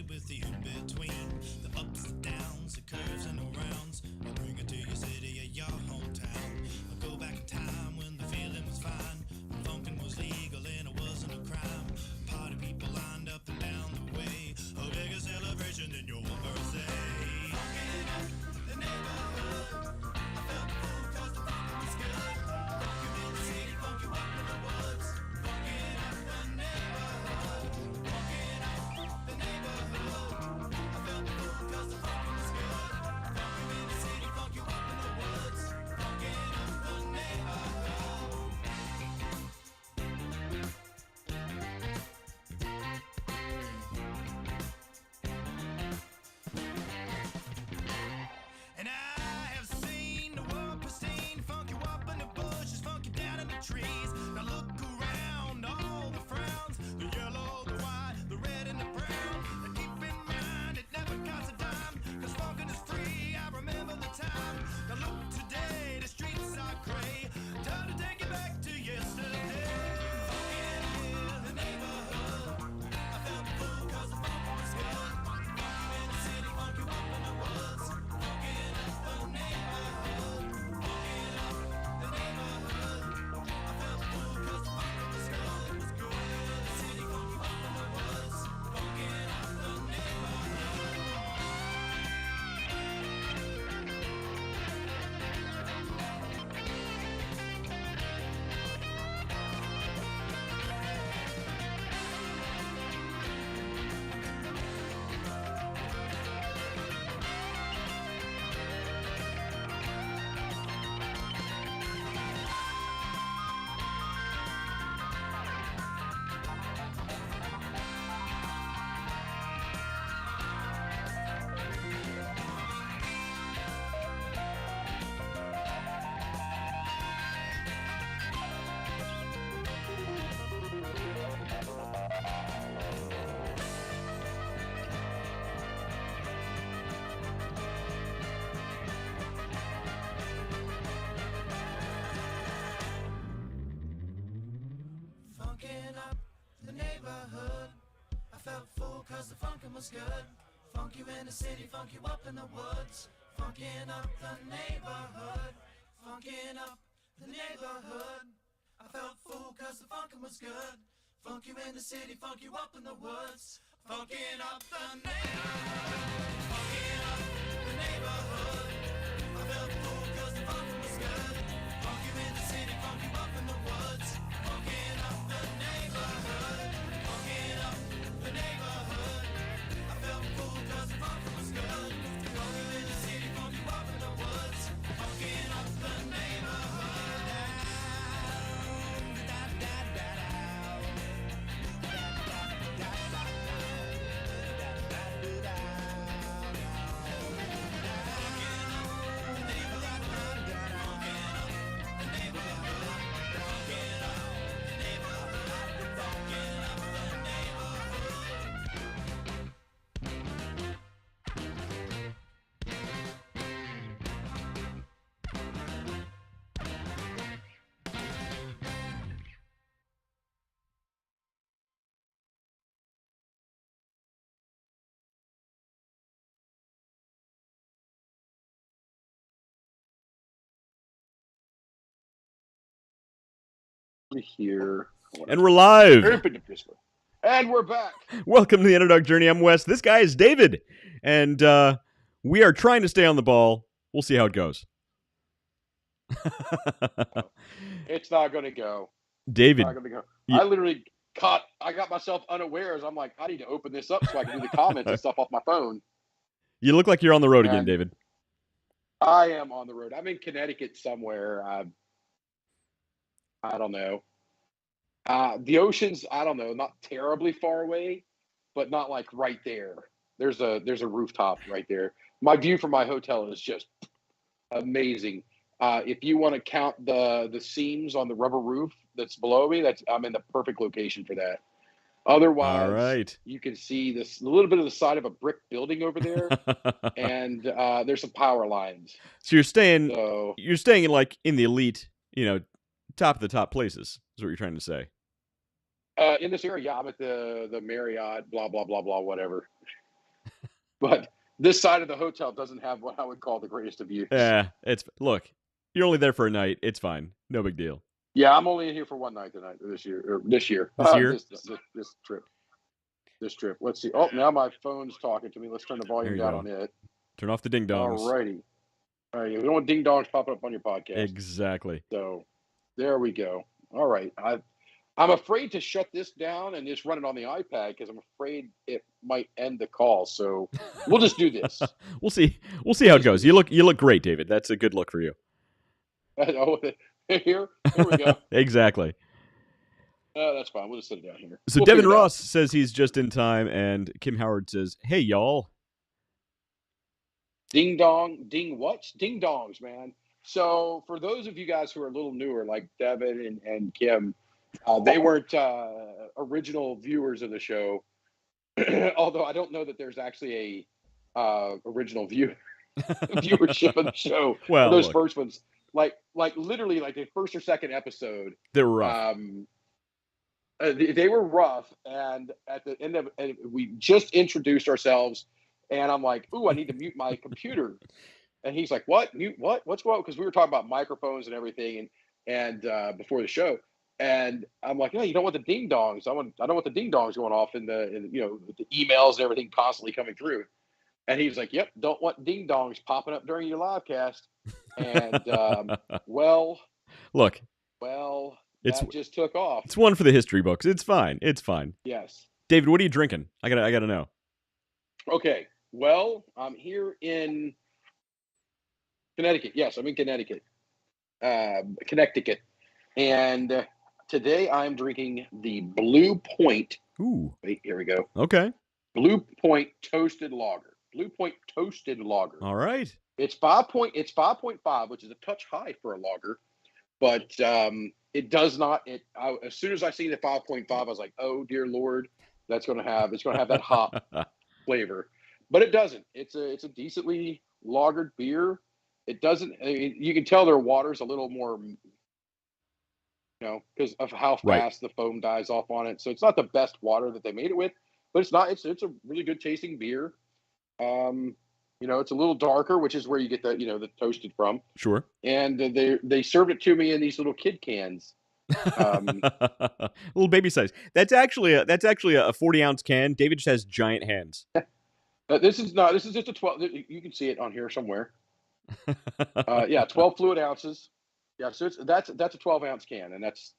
associated with the in-between, the ups, the downs, the curves and the rounds. I'll bring it to your city or your hometown. I'll go back in time when the feeling was fine, when funkin' was legal and it wasn't a crime. Party people lined up and down the way, a bigger celebration than your birthday. Funkin' up the neighborhood, I felt the food cause the funkin' was good. Funk you in the city, funk you up in the woods. Funkin' up the neighborhood, funkin' up the neighborhood. I felt the food cause the funkin' was good. Funk you in the city, funk you up in the woods. Funkin' up the neighborhood. And I have seen the world pristine, funk you up in the bushes, funk you down in the trees. Now look around, all the frowns, the yellow, the white, the red and the brown. And keep in mind, it never costs a dime, cause funkin' is free, I remember the time. Now look today, the streets are gray, time to take it back to yesterday. Funkin' in the neighborhood, I felt the food cause the funkin' was good. Funk you in the city, funk you up in the woods. Funkin' up the neighborhood, funkin' up the neighborhood. I felt the food cause the funkin' was good. It was good in the city, funk you up in the woods. Funkin' up the neighborhood. Funkin' up the neighborhood, I felt full cause the funkin' was good. Funk you in the city, funk you up in the woods. Funkin' up the neighborhood, funkin' up the neighborhood. I felt full cause the funkin' was good. Funk you in the city, funk you up in the woods. Funkin' up the neighborhood, funkin' up the neighborhood. I felt full cause the funkin' was good. Funk you in the city, funk you up in the woods. Funkin' up the neighborhood, funkin' up the neighborhood. I felt full cause the funkin' was good. Funk you in the city, funk you up in the woods. Funkin' up the neighborhood. Here. And we're live. And we're back. Welcome to the Underdog Journey. I'm Wes. This guy is David. And we are trying to stay on the ball. We'll see how it goes. It's not going to go. David. It's not going to go. I literally I got myself unawares. I'm like, I need to open this up so I can do the comments and stuff off my phone. You look like you're on the road again, David. I am on the road. I'm in Connecticut somewhere. I don't know. The ocean's, I don't know, not terribly far away, but not like right there. There's a rooftop right there. My view from my hotel is just amazing. If you want to count the seams on the rubber roof that's below me, I'm in the perfect location for that. Otherwise, all right, you can see a little bit of the side of a brick building over there, and there's some power lines. So you're staying like in the elite, top of the top places. Is what you're trying to say? In this area, yeah, I'm at the Marriott, blah blah blah blah, whatever. but this side of the hotel doesn't have what I would call the greatest of views. Look, you're only there for a night. It's fine. No big deal. Yeah, I'm only in here for one night tonight this year. This year? This trip. Let's see. Oh, now my phone's talking to me. Let's turn the There volume you down go. on it. Turn off the ding dongs. Alrighty. All right. You don't want ding dongs popping up on your podcast. Exactly. So there we go. All right. I'm afraid to shut this down and just run it on the iPad because I'm afraid it might end the call. So we'll just do this. We'll see how it goes. You look great, David. That's a good look for you. Here we go. Exactly. That's fine. We'll just sit it down here. So We'll Devin figure it out. Ross says he's just in time, and Kim Howard says, "Hey, y'all." Ding dong, ding what? Ding dongs, man. So for those of you guys who are a little newer, like Devin and Kim, they weren't original viewers of the show. Although I don't know that there's actually a original viewership of the show. Well, those look, first ones, like literally like the first or second episode, they were rough. they were rough, and at the end of it, we just introduced ourselves, and I'm like, "Ooh, I need to mute my computer," and he's like, "What? Mute what? What's going on?" Because we were talking about microphones and everything, and before the show, and I'm like, "No, you don't want the ding dongs. I don't want the ding dongs going off in the emails and everything constantly coming through." And he's like, "Yep, don't want ding dongs popping up during your live cast." And look. That just took off. It's one for the history books. It's fine. Yes. David, what are you drinking? I gotta know. Okay. Well, I'm here in Connecticut. Yes, I'm in Connecticut. And today I'm drinking the Blue Point. Ooh. Wait, here we go. Okay. Blue Point Toasted Lager. Blue Point Toasted Lager. All right. It's 5.5, which is a touch high for a lager, but it does not. As soon as I see the 5.5, I was like, "Oh dear Lord, it's going to have that hop flavor," but it doesn't. It's a decently lagered beer. It doesn't. I mean, you can tell their water's a little more, because of how fast the foam dies off on it. So it's not the best water that they made it with, but it's not. It's a really good tasting beer. It's a little darker, which is where you get the toasted from. Sure. And they served it to me in these little kid cans. Little baby size. That's actually a 40-ounce can. David just has giant hands. This is just a 12. You can see it on here somewhere. 12 fluid ounces. Yeah, so that's a 12-ounce can, and that's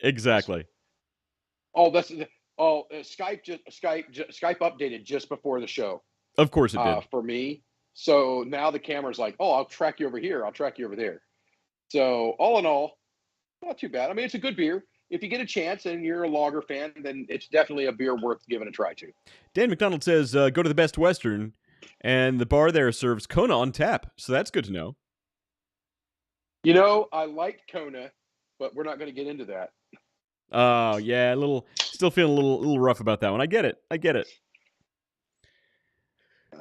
exactly. Skype updated just before the show. Of course it did. For me. So now the camera's like, "Oh, I'll track you over here. I'll track you over there." So all in all, not too bad. I mean, it's a good beer. If you get a chance and you're a lager fan, then it's definitely a beer worth giving a try to. Dan McDonald says, go to the Best Western, and the bar there serves Kona on tap. So that's good to know. I like Kona, but we're not going to get into that. Oh, yeah, still feeling a little rough about that one. I get it.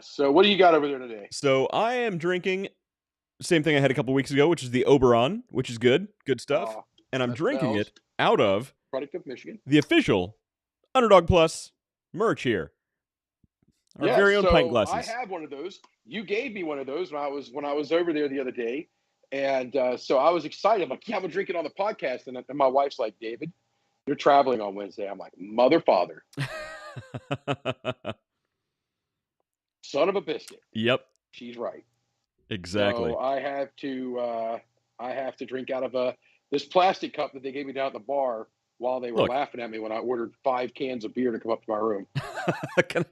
So what do you got over there today? So I am drinking same thing I had a couple weeks ago, which is the Oberon, which is good stuff. And I'm drinking it out of product of Michigan, the official Underdog Plus merch here. Our very own pint glasses. I have one of those. You gave me one of those when I was over there the other day, and so I was excited. I'm like, "Yeah, I'm gonna drink it on the podcast." And my wife's like, "David, you're traveling on Wednesday." I'm like, "Mother, father." Son of a biscuit. Yep. She's right. Exactly. So I have to drink out of this plastic cup that they gave me down at the bar while they were laughing at me when I ordered 5 cans of beer to come up to my room. Can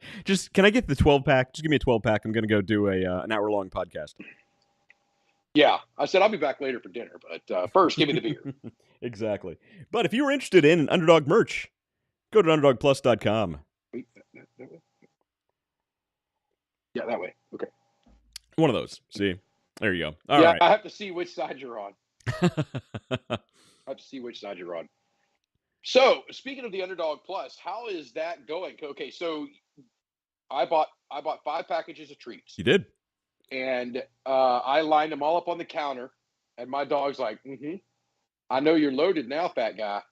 I get the 12-pack? Just give me a 12-pack. I'm going to go do an hour-long podcast. Yeah. I said I'll be back later for dinner, but first give me the beer. Exactly. But if you were interested in Underdog merch, go to underdogplus.com. Wait, that way? Yeah, that way. Okay. One of those. See? There you go. All right. I have to see which side you're on. So, speaking of the Underdog Plus, how is that going? Okay, so I bought 5 packages of treats. You did? And I lined them all up on the counter, and my dog's like, "I know you're loaded now, fat guy.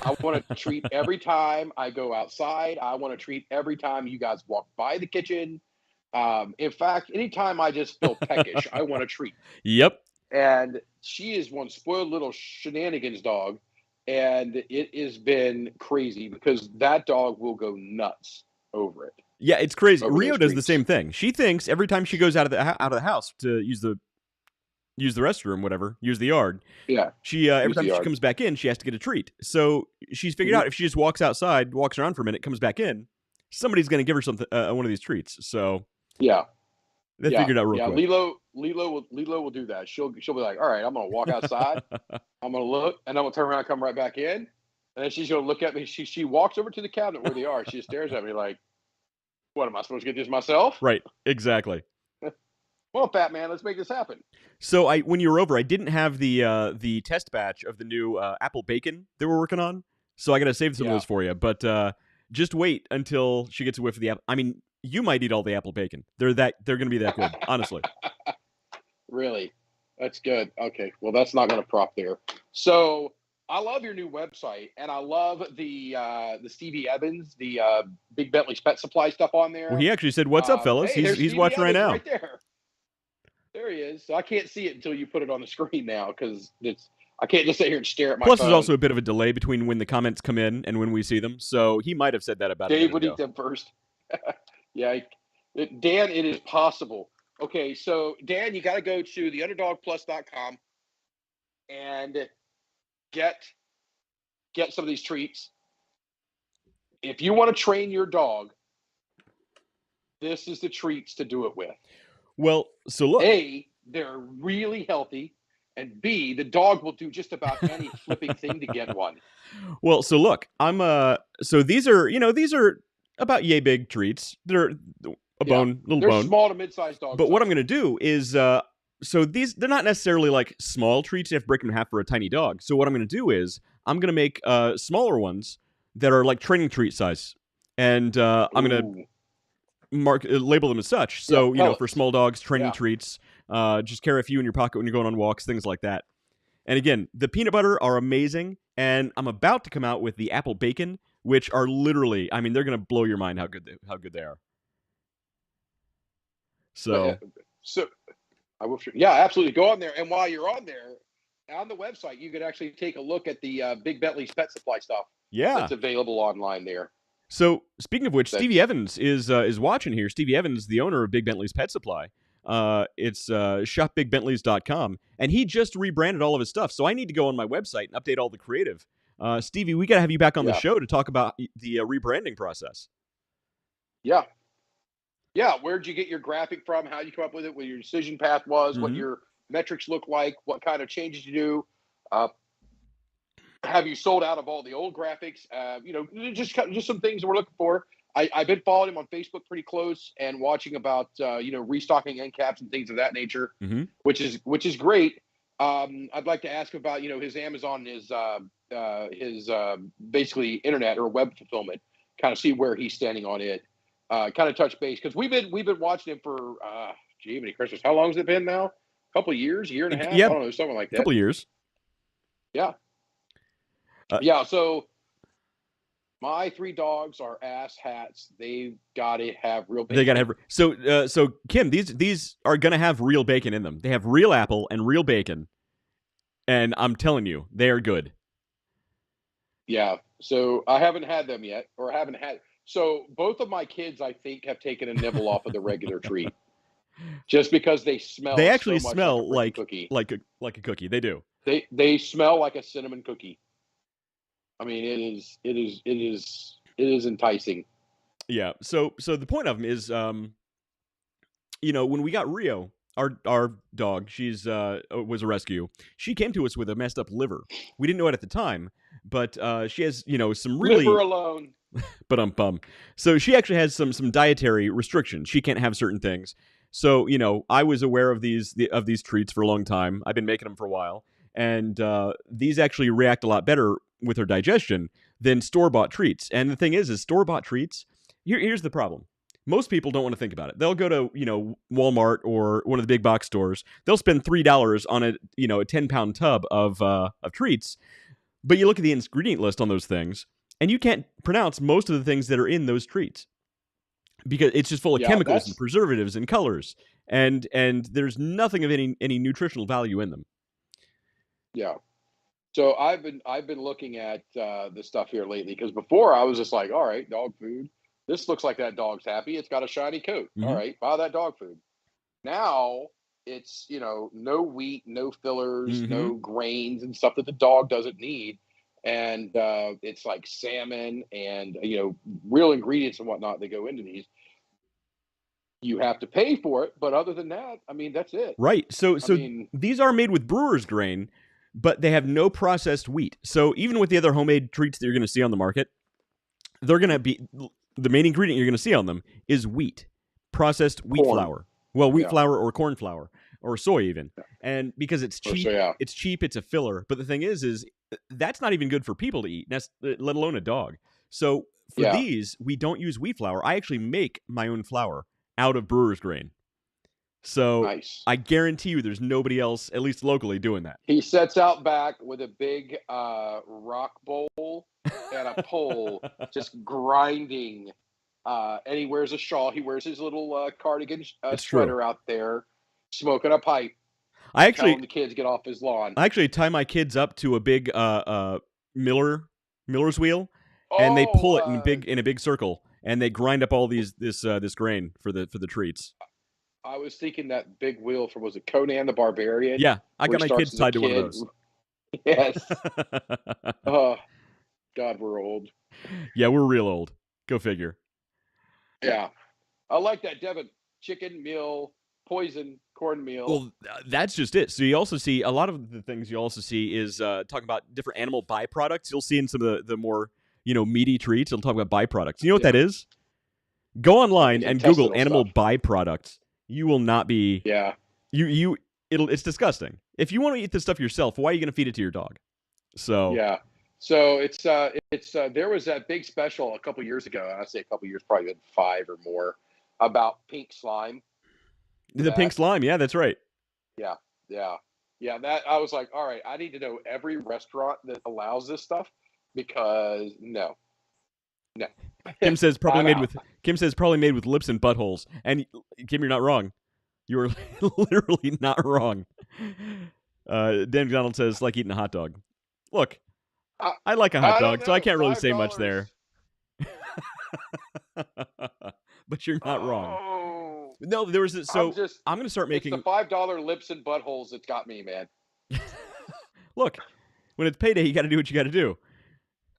I want to treat every time I go outside. I want to treat every time you guys walk by the kitchen. In fact, anytime I just feel peckish, I want a treat. Yep. And she is one spoiled little shenanigans dog, and it has been crazy because that dog will go nuts over it. Yeah, it's crazy. Over Rio those does the treats. same thing. She thinks every time she goes out of the house to use the restroom, whatever, use the yard. Yeah. She every Use time the she yard. comes back in, she has to get a treat. So she's figured out if she just walks outside, walks around for a minute, comes back in, somebody's going to give her something, one of these treats. So Yeah. they figured it out real quick. Lilo will do that. She'll be like, all right, I'm gonna walk outside, I'm gonna look, and I'm gonna turn around, come right back in, and then she's gonna look at me. She walks over to the cabinet where they are. She just stares at me like, what, am I supposed to get this myself? Right, exactly. Well, Batman, let's make this happen. So when you were over, I didn't have the test batch of the new apple bacon that we're working on. So I got to save some of those for you. But just wait until she gets a whiff of the apple. I mean, you might eat all the apple bacon. They're going to be that good, honestly. Really? That's good. Okay. Well, that's not going to prop there. So I love your new website, and I love the Stevie Evans, the Big Bentley's Pet Supply stuff on there. Well, he actually said, "What's up, fellas?" Hey, he's watching right now. Right there. There he is. So I can't see it until you put it on the screen now because I can't just sit here and stare at my phone. Plus, there's also a bit of a delay between when the comments come in and when we see them. So he might have said that about Dave would eat them first. Yeah, Dan, it is possible. Okay, so Dan, you got to go to theunderdogplus.com and get some of these treats. If you want to train your dog, this is the treats to do it with. Well, so look. A, they're really healthy, and B, the dog will do just about any flipping thing to get one. Well, so look, so these are about yay big treats. They're a bone, little they're bone. Small to mid-sized dogs. But what I'm going to do is, so they're not necessarily like small treats. You have to break them in half for a tiny dog. So what I'm going to do is I'm going to make smaller ones that are like training treat size, and I'm going to label them as such. So for small dogs, training treats. Just carry a few in your pocket when you're going on walks, things like that. And again, the peanut butter are amazing, and I'm about to come out with the apple bacon, which are literally, I mean, they're going to blow your mind how good they are. So I will. Yeah, absolutely. Go on there, and while you're on there, on the website, you could actually take a look at the Big Bentley's Pet Supply stuff. Yeah, that's available online there. So speaking of which, Stevie Evans is watching here. Stevie Evans, the owner of Big Bentley's Pet Supply. It's shopbigbentleys.com, and he just rebranded all of his stuff. So I need to go on my website and update all the creative. Stevie, we got to have you back on the show to talk about the rebranding process. Yeah. Yeah, where'd you get your graphic from? How you come up with it? What your decision path was? What your metrics look like? What kind of changes you do? Have you sold out of all the old graphics? Just some things we're looking for. I've been following him on Facebook pretty close and watching about restocking end caps and things of that nature, which is great. I'd like to ask about his Amazon, his basically internet or web fulfillment, kind of see where he's standing on it. Kind of touch base because we've been watching him for many Christmas. How long has it been now? A couple of years, year and a half. Yep. I don't know, something like that. A couple of years. Yeah. So my 3 dogs are ass hats. They've got to have real bacon. They got to have so Kim. These are gonna have real bacon in them. They have real apple and real bacon, and I'm telling you, they are good. Yeah. So I haven't had them yet, or haven't had. So both of my kids, I think, have taken a nibble off of the regular treat, just because they smell. They actually so much smell like a cookie. like a cookie. They do. They smell like a cinnamon cookie. I mean, it is enticing. Yeah. So the point of them is, when we got Rio, our dog, she's was a rescue. She came to us with a messed up liver. We didn't know it at the time, but she has some really liver alone. But so she actually has some dietary restrictions. She can't have certain things. So I was aware of these treats for a long time. I've been making them for a while, and these actually react a lot better with her digestion than store-bought treats. And the thing is store-bought treats. Here's the problem. Most people don't want to think about it. They'll go to Walmart or one of the big box stores. They'll spend $3 on a 10-pound tub of treats, but you look at the ingredient list on those things, and you can't pronounce most of the things that are in those treats. because it's just full of Yeah, chemicals and preservatives and colors, and there's nothing of any nutritional value in them. yeah. So I've been looking at the stuff here lately because before I was just like, all right, dog food. This looks like that dog's happy. It's got a shiny coat. All Mhm. right, buy that dog food. Now it's no wheat, no fillers, Mhm. no grains and stuff that the dog doesn't need, and it's like salmon and real ingredients and whatnot that go into these. You have to pay for it, but other than that, I mean, that's it. Right. So I mean, these are made with brewer's grain, but they have no processed wheat. So even with the other homemade treats that you're going to see on the market, they're going to be the main ingredient you're going to see on them is wheat, processed wheat corn. flour. Well, wheat Yeah. flour or corn flour or soy even. And because it's cheap, yeah. it's a filler. But the thing is that's not even good for people to eat, let alone a dog. So for Yeah. these, we don't use wheat flour. I actually make my own flour out of brewer's grain. So Nice. I guarantee you there's nobody else, at least locally, doing that. He sets out back with a big rock bowl and a pole, just grinding. And he wears a shawl. He wears his little cardigan It's sweater true. out there, smoking a pipe, I telling the kids to get off his lawn. actually tie my kids up to a big miller's wheel, and they pull it in a big circle, and they grind up all this grain for the treats. I was thinking that big wheel from, was it Conan the Barbarian? Yeah, I where got he my starts kids as a tied to one of kid. those. Yes. Oh, God, we're old. Yeah, we're real old. Go figure. Yeah. I like that, Devin. Chicken meal, poison, cornmeal. Well, that's just it. So you also see a lot of the things you also see is talking about different animal byproducts. You'll see in some of the more meaty treats. It'll talk about byproducts. You know what that is? Go online and Google animal byproducts. You will not be. Yeah. It's disgusting. If you want to eat this stuff yourself, why are you going to feed it to your dog? So yeah. So it's there was that big special a couple years ago. I say a couple years, probably been 5 or more, about pink slime. The pink slime, yeah, that's right. Yeah. That I was like, all right, I need to know every restaurant that allows this stuff because no. Kim says probably made with lips and buttholes. And Kim, you're not wrong. You are literally not wrong. Dan McDonald says like eating a hot dog. Look, I like a hot dog, so I can't really say much there. But you're not wrong. No, there was I'm going to start making. It's the $5 lips and buttholes that got me, man. Look, when it's payday, you got to do what you got to do.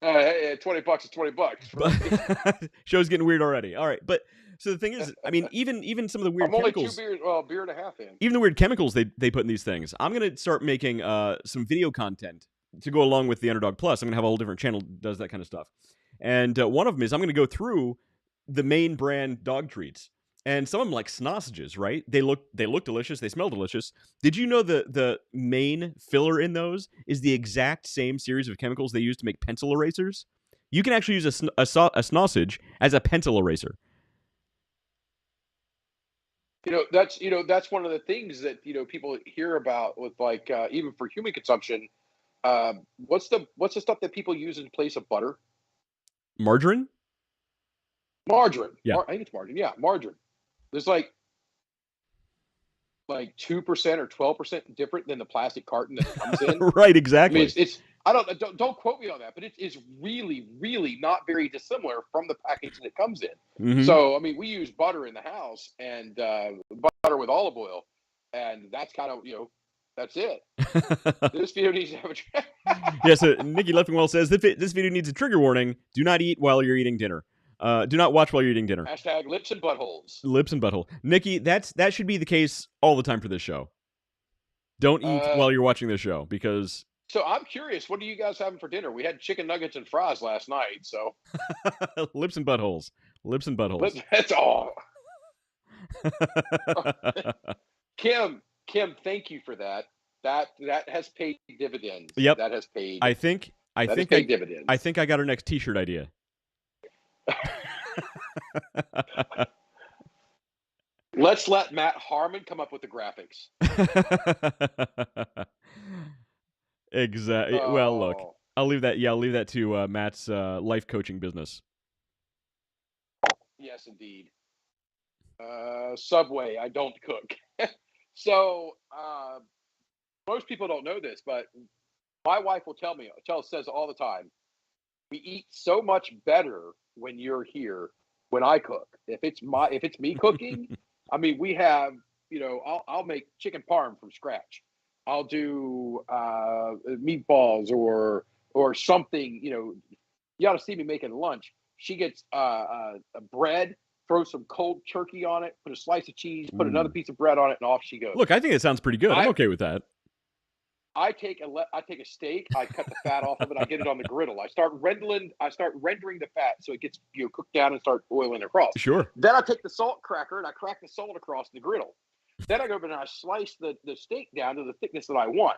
Hey, $20 is $20. Show's getting weird already. All right, but so the thing is, I mean, even some of the weird chemicals. I'm only 2 beers, beer and a half in. Even the weird chemicals they put in these things. I'm gonna start making some video content to go along with the Underdog Plus. I'm gonna have a whole different channel that does that kind of stuff. And one of them is I'm gonna go through the main brand dog treats. And some of them like sausages, right? They look delicious. They smell delicious. Did you know the main filler in those is the exact same series of chemicals they use to make pencil erasers? You can actually use a sausage as a pencil eraser. That's one of the things that people hear about with like even for human consumption. What's the stuff that people use in place of butter? Margarine. Yeah, I think it's margarine. Yeah, margarine. There's like 2% or 12% different than the plastic carton that it comes in. Right, exactly. I mean, it's I don't quote me on that, but it is really, really not very dissimilar from the package that it comes in. Mm-hmm. So I mean, we use butter in the house and butter with olive oil, and that's kind of that's it. This video needs to have a. Yeah. So Nikki Leffingwell says this video needs a trigger warning. Do not eat while you're eating dinner. Do not watch while you're eating dinner. Hashtag lips and buttholes. Lips and butthole. Nikki, that should be the case all the time for this show. Don't eat while you're watching this show because. So I'm curious, what are you guys having for dinner? We had chicken nuggets and fries last night, so. Lips and buttholes. Lips and buttholes. That's all. Kim, thank you for that. That has paid dividends. Yep. That has paid. I think dividends. I think I got our next T-shirt idea. Let's let Matt Harmon come up with the graphics. Exactly. Oh. Well, look, I'll leave that. Yeah, I'll leave that to Matt's life coaching business. Yes, indeed. Subway. I don't cook. So most people don't know this, but my wife will says all the time, we eat so much better when you're here when I cook. If it's me cooking, I mean, we have, I'll make chicken parm from scratch. I'll do meatballs or something. You ought to see me making lunch. She gets a bread, throw some cold turkey on it, put a slice of cheese, put another piece of bread on it, and off she goes. Look, I think it sounds pretty good. I'm okay with that. I take a steak, I cut the fat off of it, I get it on the griddle. I start rendering the fat so it gets cooked down and start oiling across. Sure. Then I take the salt cracker and I crack the salt across the griddle. Then I go over and I slice the steak down to the thickness that I want.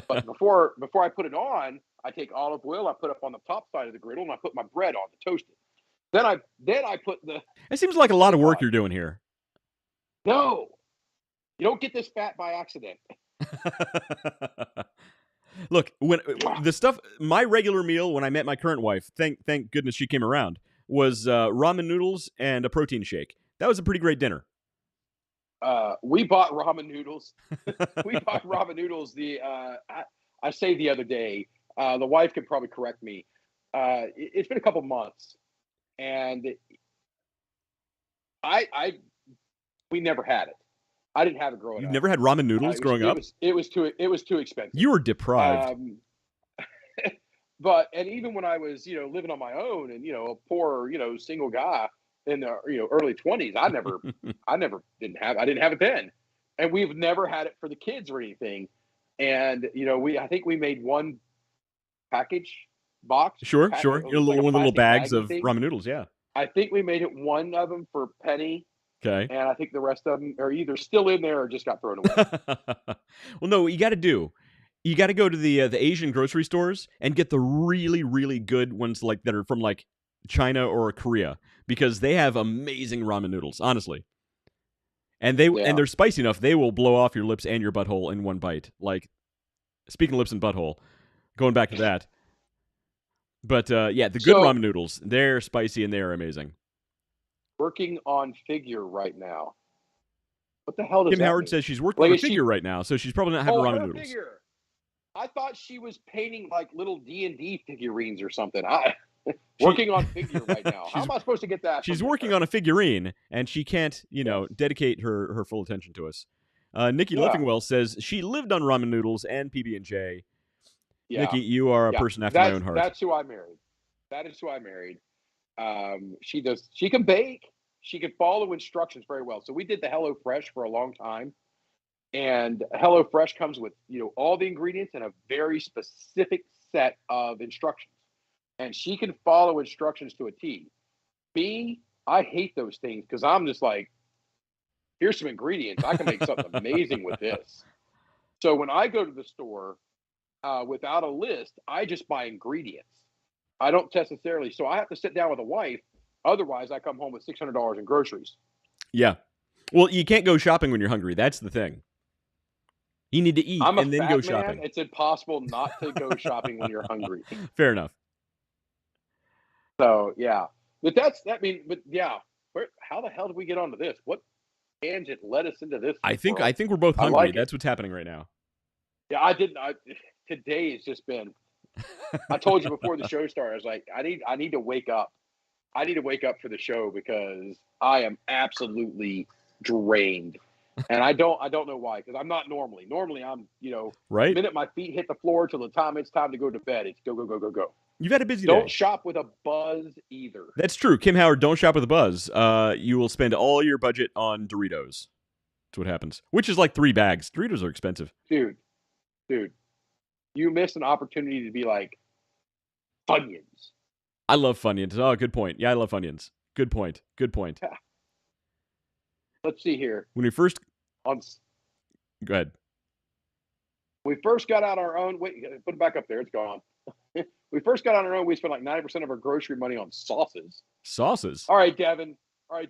But before I put it on, I take olive oil, I put up on the top side of the griddle, and I put my bread on to toast it. Then I put the. It seems like a lot of work you're doing here. No, you don't get this fat by accident. Look, when the stuff, my regular meal when I met my current wife, thank goodness she came around, was ramen noodles and a protein shake. That was a pretty great dinner. We bought ramen noodles. I say the other day, the wife could probably correct me. It's been a couple months, and we never had it. I didn't have it growing up. You've never had ramen noodles growing up? It was too expensive. You were deprived. But even when I was living on my own and a poor single guy in the early 20s, I didn't have it then, and we've never had it for the kids or anything. And I think we made one box. Sure. One of the little bags of ramen noodles. Yeah. I think we made it one of them for a penny. Okay. And I think the rest of them are either still in there or just got thrown away. Well, no, what you got to do, you got to go to the Asian grocery stores and get the really, really good ones that are from China or Korea, because they have amazing ramen noodles, honestly. And they're spicy enough, they will blow off your lips and your butthole in one bite. Speaking of lips and butthole, going back to that. But the good ramen noodles, they're spicy and they're amazing. Working on figure right now. What the hell does Kim that Howard mean? says she's working on a figure right now, so she's probably not having ramen noodles. Figure. I thought she was painting little D&D figurines or something. Working on figure right now. How am I supposed to get that? She's working on a figurine, and she can't, dedicate her full attention to us. Nikki Leffingwell says she lived on ramen noodles and PB&J. Yeah. Nikki, you are a person after my own heart. That's who I married. That is who I married. She can bake. She can follow instructions very well. So we did the HelloFresh for a long time. And HelloFresh comes with, all the ingredients and a very specific set of instructions. And she can follow instructions to a T. Me, I hate those things because I'm just like, here's some ingredients. I can make something amazing with this. So when I go to the store without a list, I just buy ingredients. I don't necessarily. So I have to sit down with a wife. Otherwise, I come home with $600 in groceries. Yeah. Well, you can't go shopping when you're hungry. That's the thing. You need to eat and then go shopping. It's impossible not to go shopping when you're hungry. Fair enough. So, yeah. But how the hell did we get onto this? What tangent led us into this? I think we're both hungry. That's what's happening right now. Yeah, I didn't. Today has just been. I told you before the show started. I was like, I need to wake up. I need to wake up for the show because I am absolutely drained, and I don't know why. Because I'm not normally. Normally, I'm right. The minute my feet hit the floor till the time it's time to go to bed, it's go. You've had a busy day. Don't shop with a buzz either. That's true. Kim Howard, don't shop with a buzz. You will spend all your budget on Doritos. That's what happens. Which is like 3 bags. Doritos are expensive. Dude. You missed an opportunity to be like Funyuns. I love Funyuns. Oh, good point. Yeah, I love Funyuns. Good point. Let's see here. When we first... Go ahead. We first got out our own... Wait, put it back up there. It's gone. We first got on our own. We spent like 90% of our grocery money on sauces. Sauces? All right, Devin. We're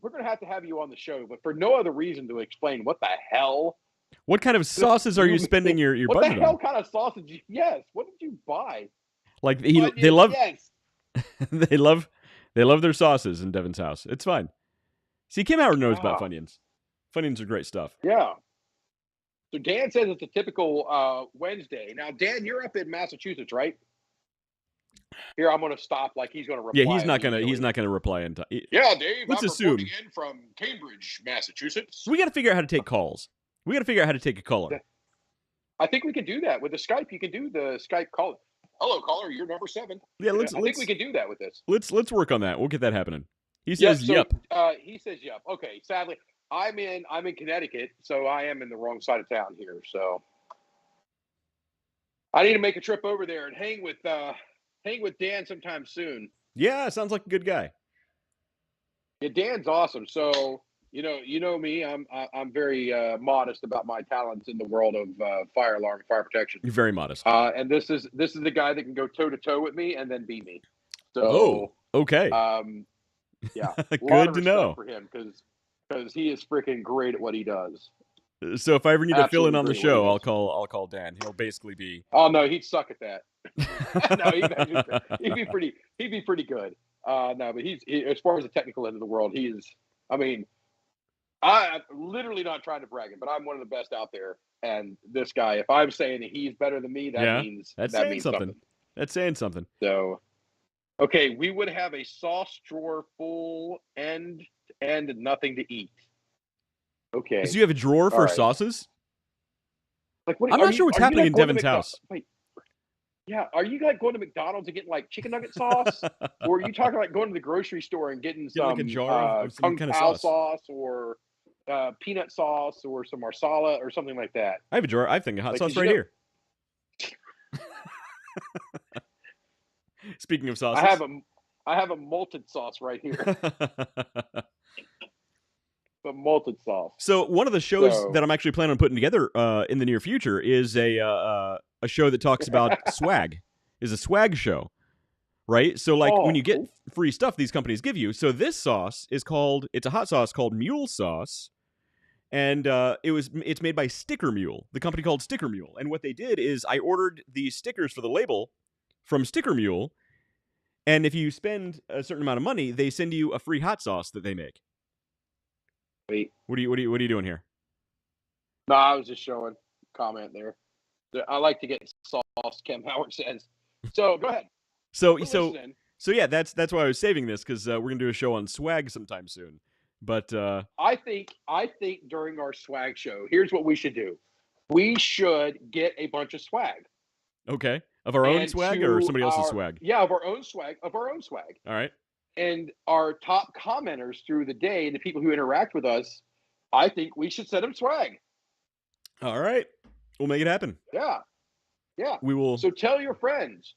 going to have you on the show, but for no other reason to explain what the hell... What kind of sauces are you spending your budget on? What the hell kind of sausage? Yes. What did you buy? Like they love... Yes. they love their sauces in Devin's house. It's fine. See, Kim Howard knows about Ah, Funyuns. Funyuns are great stuff. yeah. So Dan says it's a typical Wednesday. Now, Dan, you're up in Massachusetts, right? Here, I'm going to stop. Like he's going to Yeah, reply immediately. he's not gonna reply in time. Yeah, Dave, Let's I'm assume reporting in from Cambridge, Massachusetts. we got to figure out how to take calls. We got to figure out how to take a caller. I think we can do that with the Skype. You can do the Skype call. Hello, caller. You're number 7. Yeah, I think we can do that with this. Let's work on that. We'll get that happening. He says, Yep. "Yep." He says, "Yep." Okay. Sadly, I'm in Connecticut, so I am in the wrong side of town here. So I need to make a trip over there and hang with Dan sometime soon. Yeah, sounds like a good guy. Yeah, Dan's awesome. So you know me. I'm very modest about my talents in the world of fire alarm, fire protection. You're very modest. And this is the guy that can go toe to toe with me and then beat me. Oh, So okay. yeah, Good to know. for him because he is freaking great at what he does. So if I ever need to fill in Absolutely on the great at what show, he does. I'll call Dan. He'll basically be. Oh no, he'd suck at that. No, he'd be pretty good. No, but as far as the technical end of the world, he is. I mean, I'm literally not trying to brag it, but I'm one of the best out there. And this guy, if I'm saying that he's better than me, that means something. That's saying something. So, okay, we would have a sauce drawer full and nothing to eat. Okay. So you have a drawer for sauces? Like, I'm not sure what's happening in Devin's house. Wait, yeah, are you like going to McDonald's and getting like chicken nugget sauce, or are you talking like going to the grocery store and getting some like a jar of some Kung kind of Pao sauce or peanut sauce or some marsala or something like that? I have a drawer. I think a hot Like, sauce did you right know- here. Speaking of sauces, I have a malted sauce right here. The malted sauce. So one of the shows that I'm actually planning on putting together in the near future is a show that talks about swag. Is a swag show, right? So like when you get free stuff, these companies give you. So this sauce is it's a hot sauce called Mule Sauce, and it's made by Sticker Mule, the company called Sticker Mule. And what they did is I ordered the stickers for the label from Sticker Mule, and if you spend a certain amount of money, they send you a free hot sauce that they make. Wait. What are you doing here? No, I was just showing comment there. I like to get sauce, Kim Howard says. So go ahead. So yeah, that's why I was saving this, because we're gonna do a show on swag sometime soon. But I think during our swag show, here's what we should do. We should get a bunch of swag. Okay. Of our own swag or somebody else's swag? Yeah, of our own swag. All right. And our top commenters through the day, the people who interact with us, I think we should send them swag. All right. We'll make it happen. Yeah. Yeah. We will. So tell your friends.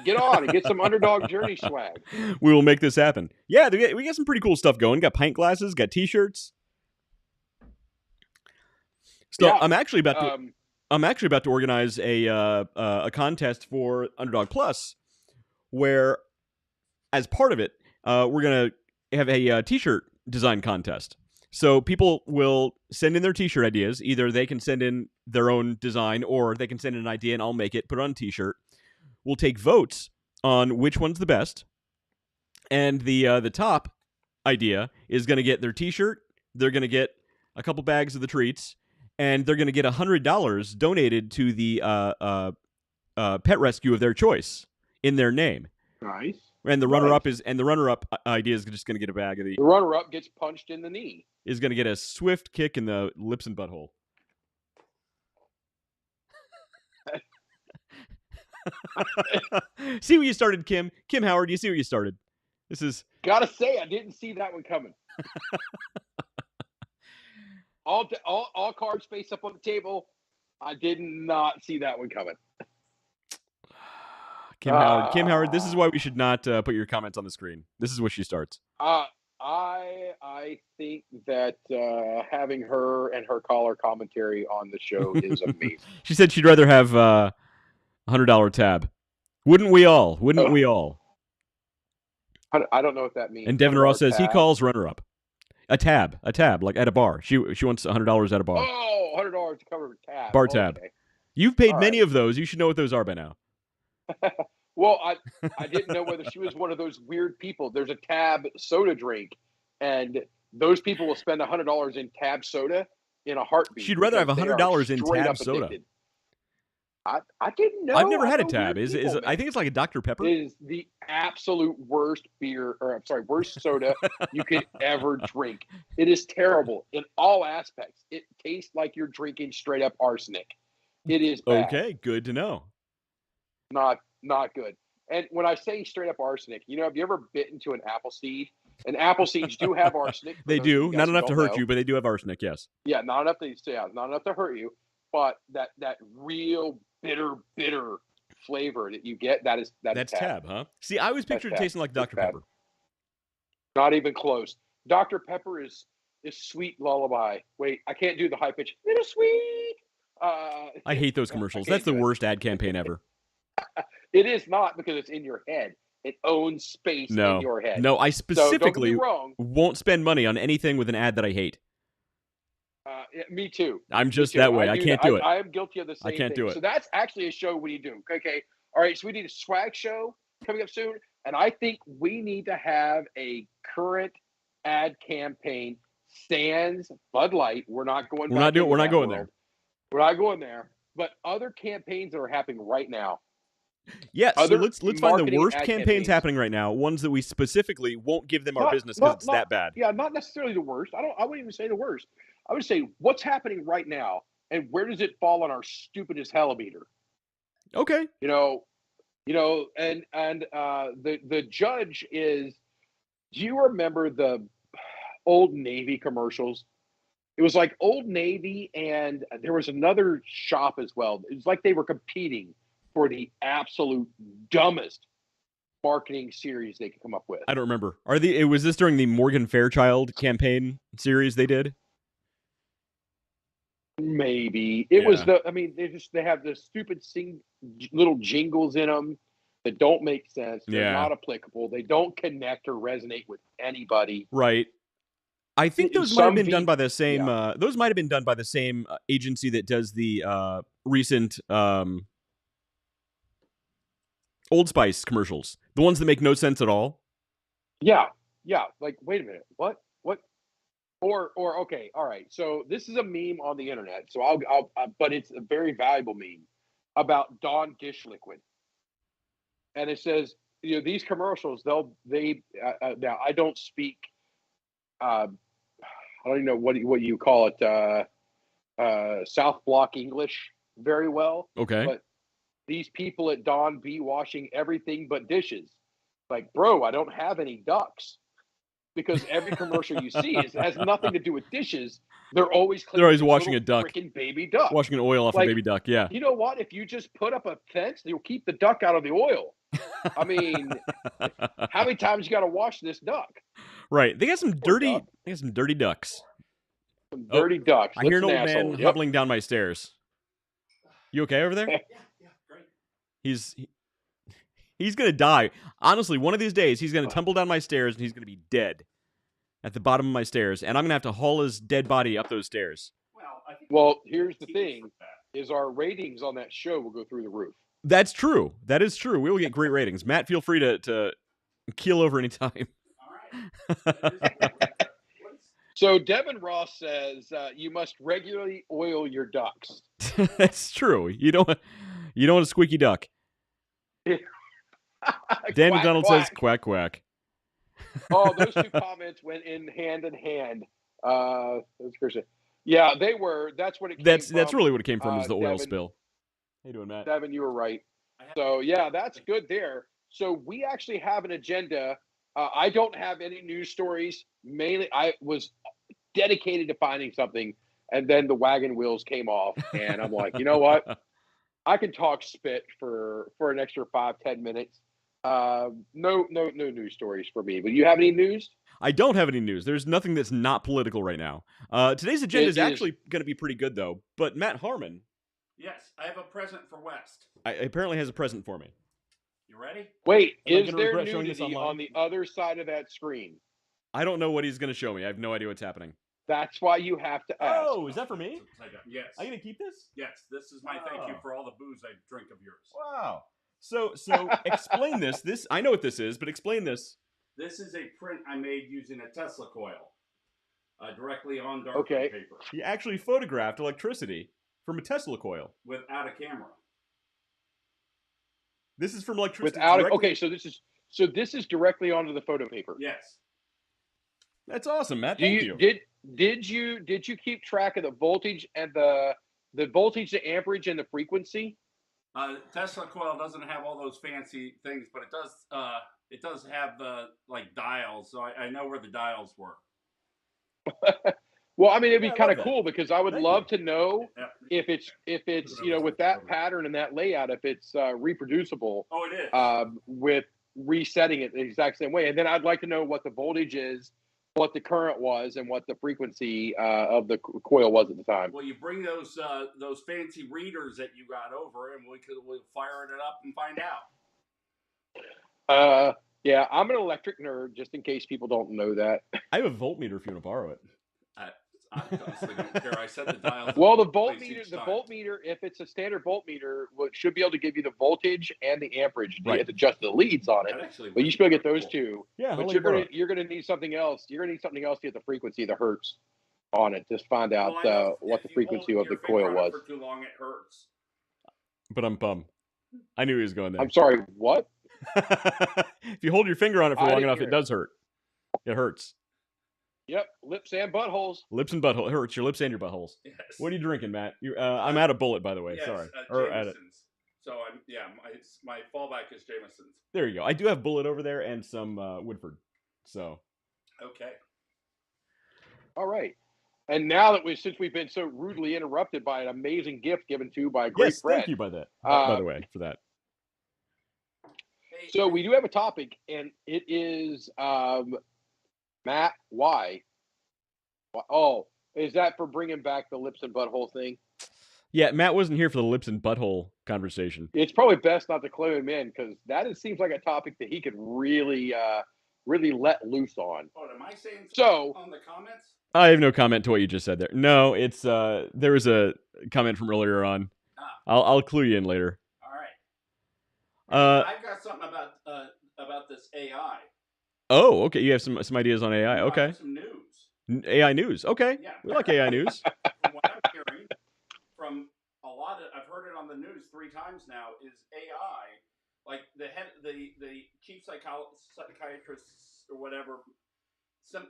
Get on and get some Underdog Journey swag. We will make this happen. Yeah, we got some pretty cool stuff going. Got pint glasses, got T-shirts. So yeah, I'm actually about to organize a contest for Underdog Plus, where, as part of it, we're gonna have a T-shirt design contest. So people will send in their T-shirt ideas. Either they can send in their own design, or they can send in an idea and I'll make it, put it on a T-shirt. We'll take votes on which one's the best, and the top idea is going to get their T-shirt. They're going to get a couple bags of the treats, and they're going to get $100 donated to the pet rescue of their choice in their name. Nice. And the runner-up idea is just going to get a bag of the. The runner-up gets punched in the knee. Is going to get a swift kick in the lips and butthole. See what you started, Kim. Kim Howard, you see what you started. This is. Gotta say, I didn't see that one coming. all cards face up on the table. I did not see that one coming. Kim Howard, this is why we should not put your comments on the screen. This is what she starts. I think that having her and her caller commentary on the show is amazing. She said she'd rather have $100 tab. Wouldn't we all? Wouldn't we all? I don't know what that means. And Devin Ross says he calls runner-up. A tab, like at a bar. She wants $100 at a bar. Oh, $100 to cover a tab. Bar tab. Okay. You've paid many of those. You should know what those are by now. Well, I didn't know whether she was one of those weird people. There's a tab soda drink, and those people will spend $100 in Tab soda in a heartbeat. She'd rather have because they are $100 in straight Tab up soda. addicted. I didn't know. I've never I had a know Tab. weird Is people, I think it's like a Dr. Pepper. It is the absolute worst beer, or I'm sorry, worst soda you could ever drink. It is terrible in all aspects. It tastes like you're drinking straight up arsenic. It is bad. Okay, good to know. Not good. And when I say straight up arsenic, have you ever bitten into an apple seed? And apple seeds do have arsenic. They do. Not enough to hurt you, but they do have arsenic, yes. Yeah, not enough to hurt you, but that real bitter flavor that you get, that's Tab, huh? See, I always pictured it tasting like Dr. Pepper. Not even close. Dr. Pepper is sweet lullaby. Wait, I can't do the high pitch. Little sweet. I hate those commercials. That's the worst ad campaign ever. It is not, because it's in your head. It owns space in your head. No, I specifically so don't get me wrong. Won't spend money on anything with an ad that I hate. Me too. I'm just that way. I can't do it. I am guilty of the same I can't thing. do it. So that's actually a show we need to do. Okay. All right. So we need a swag show coming up soon. And I think we need to have a current ad campaign. Sans Bud Light. We're not going there. We're not going there. But other campaigns that are happening right now. Yeah, so let's find the worst campaigns happening right now, ones that we specifically won't give them our business because it's that bad. Yeah, not necessarily the worst. I wouldn't even say the worst. I would say what's happening right now and where does it fall on our stupid as hell meter? Okay. And the judge is. Do you remember the Old Navy commercials? It was like Old Navy, and there was another shop as well. It was like they were competing for the absolute dumbest marketing series they could come up with. I don't remember. Was this during the Morgan Fairchild campaign series they did? Maybe. It was they have the stupid little jingles in them that don't make sense. They're not applicable. They don't connect or resonate with anybody. Right. I think those might have been done by the same. Those might have been done by the same agency that does the recent Old Spice commercials, the ones that make no sense at all. Yeah. Like, wait a minute, what? Or okay, all right. So this is a meme on the internet. So I'll but it's a very valuable meme about Dawn dish liquid, and it says, these commercials. Now I don't speak. I don't even know what you call it. South Block English very well. Okay. But these people at Dawn be washing everything but dishes. Like, bro, I don't have any ducks. Because every commercial you see has nothing to do with dishes. They're always washing a duck. Freaking baby duck. Washing an oil off a baby duck, yeah. You know what? If you just put up a fence, you'll keep the duck out of the oil. I mean, how many times you got to wash this duck? Right. They got some dirty ducks. Some dirty ducks. I hear an old man hobbling down my stairs. You okay over there? Yeah, great. He's going to die. Honestly, one of these days, he's going to tumble down my stairs and he's going to be dead at the bottom of my stairs. And I'm going to have to haul his dead body up those stairs. Well, here's the thing, is our ratings on that show will go through the roof. That's true. That is true. We will get great ratings. Matt, feel free to keel over anytime. All right. So Devin Ross says you must regularly oil your ducks. That's true. You don't want a squeaky duck. Dan McDonald says quack quack. Oh, those two comments went in hand. That's Christian. Yeah, they were. That's what it came from. That's really what it came from, is the oil Devin, spill. How you doing, Matt? Devin, you were right. So yeah, that's good there. So we actually have an agenda. I don't have any news stories. Mainly, I was dedicated to finding something, and then the wagon wheels came off, and I'm like, you know what? I can talk spit for an extra 5-10 minutes. No news stories for me. But you have any news? I don't have any news. There's nothing that's not political right now. Today's agenda is actually going to be pretty good, though. But Matt Harmon. Yes, I have a present for West. Apparently has a present for me. You ready? Wait, is there nudity on the other side of that screen? I don't know what he's going to show me. I have no idea what's happening. That's why you have to ask. Oh, is that for me? Yes. Are you going to keep this? Yes, this is my thank you for all the booze I drink of yours. Wow. So explain this. I know what this is, but explain this. This is a print I made using a Tesla coil. directly on darker Okay. paper He actually photographed electricity from a Tesla coil. without a camera. This is from electricity Without directly. okay, so this is directly onto the photo paper. Yes. That's awesome, Matt. Do Thank you you. did you keep track of the voltage and the voltage, the amperage, and the frequency? Tesla coil doesn't have all those fancy things, but it does. It does have the like dials, so I know where the dials were. Well, I mean, it'd be Yeah, I kind love of that. cool because I would Thank love you. to know Yeah. if it's with that pattern and that layout, if it's reproducible Oh, it is. with resetting it the exact same way. And then I'd like to know what the voltage is, what the current was, and what the frequency of the coil was at the time. Well, you bring those fancy readers that you got over, and we'll fire it up and find out. Yeah, I'm an electric nerd, just in case people don't know that. I have a voltmeter if you want to borrow it. I honestly don't care. I set the dials. Well, the place voltmeter, each time. if it's a standard voltmeter, should be able to give you the voltage and the amperage. Right. You have to adjust the leads on it, That actually but you would should be able to be get those cool. two. Yeah, But I'll you're gonna need something else. You're gonna need something else to get the frequency, the hertz, on it. Just find out Well, I know what the if you frequency hold of the your finger coil on was. it for too long, it hurts. But I'm bummed. I knew he was going there. I'm sorry, what? If you hold your finger on it for I long didn't enough, hear it it. does hurt. It hurts. Yep, lips and buttholes. Lips and butthole. It hurts your lips and your buttholes. Yes. What are you drinking, Matt? I'm out of bullet, by the way. Yes, Sorry. Or at it. Jameson's. So my fallback is Jameson's. There you go. I do have bullet over there and some Woodford. So Okay. All right. And now that since we've been so rudely interrupted by an amazing gift given to you by a great yes, friend. thank you by the way, for that. Hey, So we do have a topic, and it is Matt, why? Oh, is that for bringing back the lips and butthole thing? Yeah, Matt wasn't here for the lips and butthole conversation. It's probably best not to clue him in because seems like a topic that he could really, really let loose on. Oh, am I saying So on the comments? I have no comment to what you just said there. No, it's there was a comment from earlier on. I'll clue you in later. All right. I've got something about this AI. Oh, okay. You have some ideas on AI. I Okay. have some news. AI news. Okay. Yeah. We like AI news. From what I'm hearing from a lot of, I've heard it on the news 3 times now, is AI, like the chief psychiatrist or whatever, some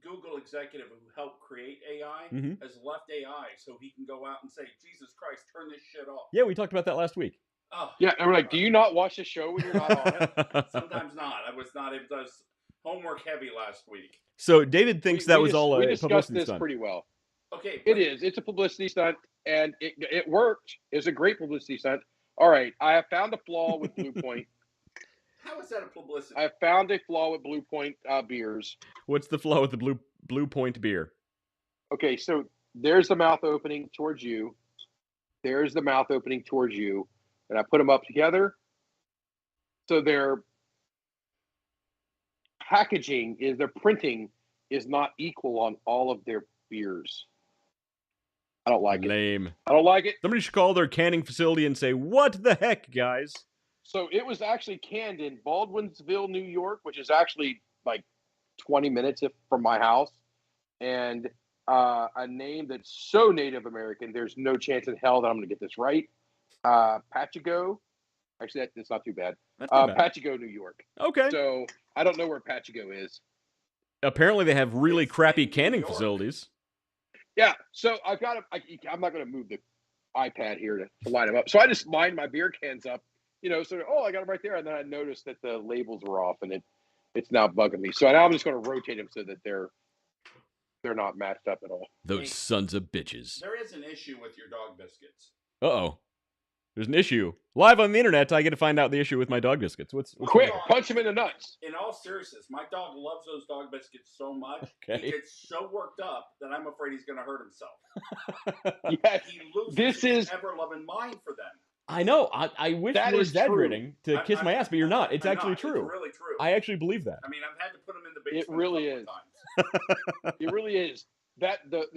Google executive who helped create AI Mhm. has left AI so he can go out and say, Jesus Christ, turn this shit off. Yeah, we talked about that last week. Oh, yeah, and we're like, do you not watch the show when you're not on it? sometimes not. I was not able to. I was homework heavy last week. So David thinks that was all we a discussed publicity this stunt. pretty well. Okay. It is. It's a publicity stunt, and it worked. It's a great publicity stunt. All right, I have found a flaw with Blue Point. How is that a publicity? I have found a flaw with Blue Point beers. What's the flow with the Blue Point beer? Okay, so there's the mouth opening towards you. There's the mouth opening towards you, and I put them up together. So their packaging their printing is not equal on all of their beers. I don't like it. Lame. I don't like it. Somebody should call their canning facility and say, "What the heck, guys?" So it was actually canned in Baldwinsville, New York, which is actually like 20 minutes from my house, and a name that's so Native American, there's no chance in hell that I'm going to get this right. Pachigo. Actually, that's not too bad. That's not bad. Pachigo, New York. Okay. So I don't know where Pachigo is. Apparently, they have really It's crappy in New canning York. facilities. Yeah, so I've got I'm not going to move the iPad here to line them up. So I just lined my beer cans up, so I got them right there, and then I noticed that the labels were off, and it's now bugging me. So now I'm just going to rotate them so that they're not matched up at all. Those sons of bitches. There is an issue with your dog biscuits. Uh-oh. There's an issue. Live on the internet, I get to find out the issue with my dog biscuits. What's Quick, on? punch him in the nuts. In all seriousness, my dog loves those dog biscuits so much. Okay. He gets so worked up that I'm afraid he's going to hurt himself. Yes, He loses This his is- ever-loving mind for them. I know. I wish That you were is true. exaggerating to kiss my ass, but you're not. It's I'm actually not. true. It's really true. I actually believe that. I mean, I've had to put him in the It basement really a is. couple of times. It really is.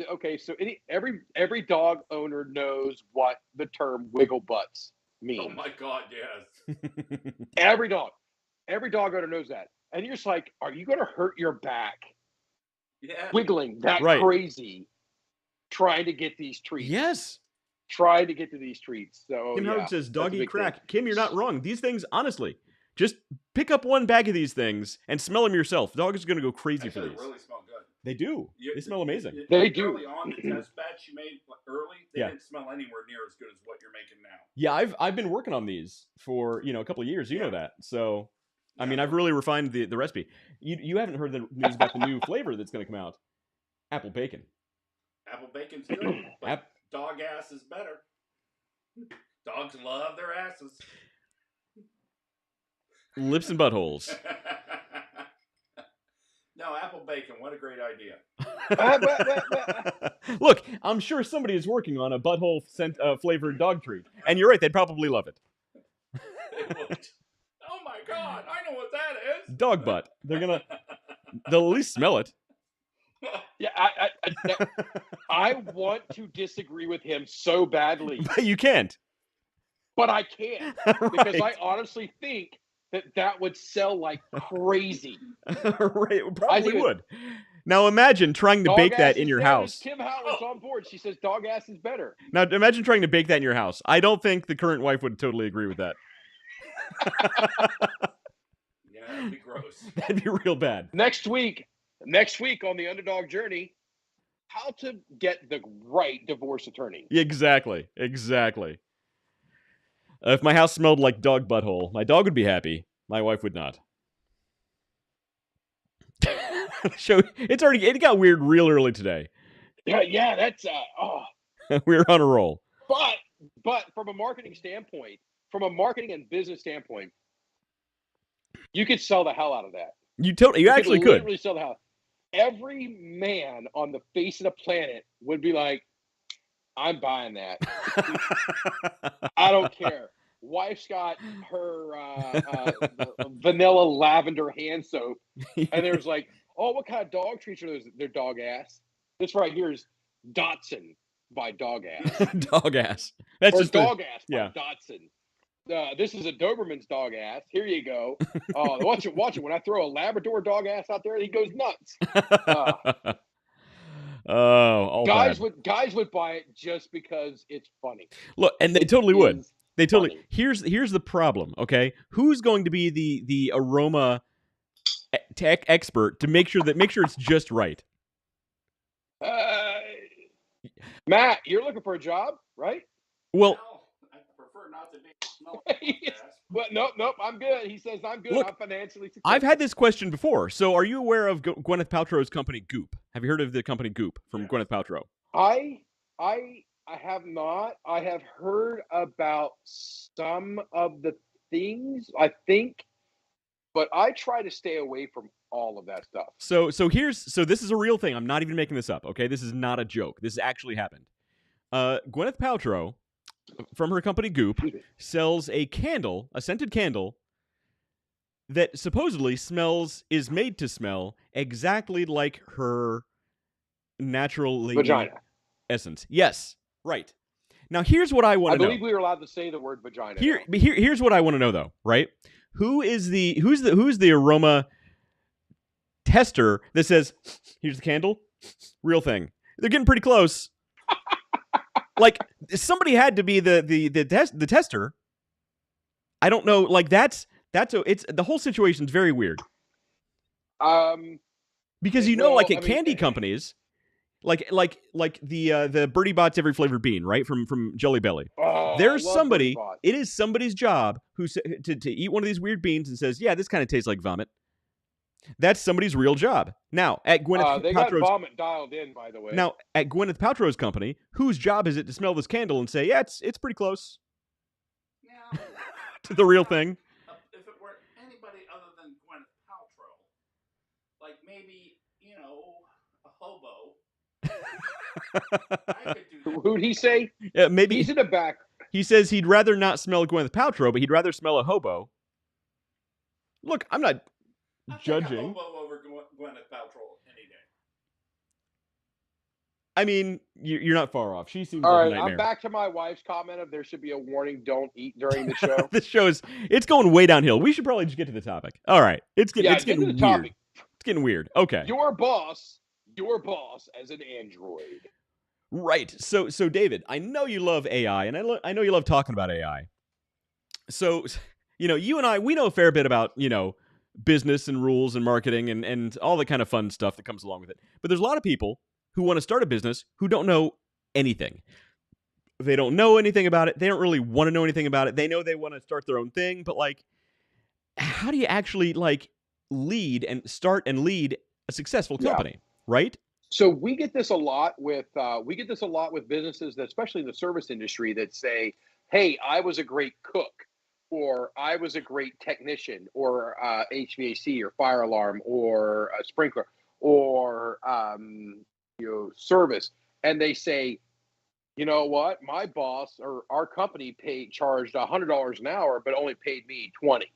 Okay, so every dog owner knows what the term wiggle butts means. Oh my God, yes. Every dog owner knows that. And you're just like, are you going to hurt your back Yeah. wiggling that Right. crazy, trying to get these treats. Yes. Trying to get to these treats. So Kim yeah, Howard says, that's a dog eat big crack. thing. Kim, you're not wrong. These things, honestly, just pick up one bag of these things and smell them yourself. Dog is going to go crazy for Actually, these. they really smell good. They do. They smell amazing. They do. Early on, the test batch you made early, they Yeah. didn't smell anywhere near as good as what you're making now. Yeah, I've been working on these for a couple of years. You know that. So, I mean, I've really refined the recipe. You haven't heard the news about the new flavor that's going to come out? Apple bacon. Apple bacon's good, but dog ass is better. Dogs love their asses. Lips and buttholes. No, apple bacon. What a great idea. Look, I'm sure somebody is working on a butthole flavored dog treat, and you're right. They'd probably love it. They would. Oh my God! I know what that is. Dog butt. They'll at least smell it. Yeah, I want to disagree with him so badly, But you can't. but I can't because Right. I honestly think that would sell like crazy. Right, it I probably think would. Now imagine trying to Dog bake that ass in is your better. house. Kim Howard's on board. She says dog ass is better. Now imagine trying to bake that in your house. I don't think the current wife would totally agree with that. Yeah, that'd be gross. That'd be real bad. Next week on the Underdog Journey, how to get the right divorce attorney. Exactly. If my house smelled like dog butthole, my dog would be happy. My wife would not. It got weird real early today. Yeah, that's We were on a roll. But from a marketing standpoint, from a marketing and business standpoint, you could sell the hell out of that. You actually could. Literally sell the hell. Every man on the face of the planet would be like, I'm buying that. I don't care. Wife's got her vanilla lavender hand soap, and there's like, oh, what kind of dog treats are those? They're dog ass. This right here is Dotson by Dog Ass. Dog ass. That's or just Dog Ass by yeah. Dotson. This is a Doberman's dog ass. Here you go. Watch it. When I throw a Labrador dog ass out there, he goes nuts. Guys would buy it just because it's funny. Look, and they totally would. They totally. Funny. Here's the problem. Okay, who's going to be the aroma tech expert to make sure it's just right? Matt, you're looking for a job, right? Well, I prefer not to be smell Well, nope, I'm good. He says I'm good. Look, I'm financially successful. I've had this question before. So, are you aware of Gwyneth Paltrow's company Goop? Have you heard of the company Goop from Gwyneth Paltrow? I have not. I have heard about some of the things, I think, but I try to stay away from all of that stuff. So this is a real thing. I'm not even making this up. Okay, this is not a joke. This actually happened. Gwyneth Paltrow, from her company Goop, sells a scented candle that supposedly is made to smell exactly like her natural lady Vagina. essence. Yes, right. Now here's what I want to know. I believe we were allowed to say the word vagina. Here's what I want to know though, right? Who's the aroma tester that says, here's the candle, real thing? They're getting pretty close. Like somebody had to be the tester. I don't know. Like it's the whole situation's very weird. Because candy companies, like the Birdie Bots every flavored bean, right, from Jelly Belly. Oh, There's I love somebody. Birdie Bots. It is somebody's job to eat one of these weird beans and says, yeah, this kind of tastes like vomit. That's somebody's real job. Now, at Gwyneth they got Paltrow's vomit dialed in, by the way. Now, at Gwyneth Paltrow's company, whose job is it to smell this candle and say, yeah, it's pretty close Yeah. to the real thing? If it were anybody other than Gwyneth Paltrow, like maybe, a hobo, I could do that. Who'd he say? Yeah, maybe He's in the back. he says he'd rather not smell Gwyneth Paltrow, but he'd rather smell a hobo. Look, I'm not I'll take judging. a hobo over Gwyneth Paltrow any day. I mean, you're not far off. She seems All like right, a nightmare. I'm back to my wife's comment of there should be a warning: don't eat during the show. This show it's going way downhill. We should probably just get to the topic. All right, it's getting get to the weird. topic. It's getting weird. Okay. Your boss your boss as an android. Right. So David, I know you love AI, and I know you love talking about AI. So, you and I, we know a fair bit about, business and rules and marketing and all the kind of fun stuff that comes along with it. But there's a lot of people who want to start a business who don't know anything. They don't know anything about it. They don't really want to know anything about it. They know they want to start their own thing, but like, how do you actually like lead and start and lead a successful Yeah. company, right? So we get this a lot with businesses, that, especially in the service industry, that say, "Hey, I was a great cook, or I was a great technician, or HVAC, or fire alarm, or a sprinkler, or service," and they say, "You know what? My boss or our company charged $100 an hour, but only paid me 20,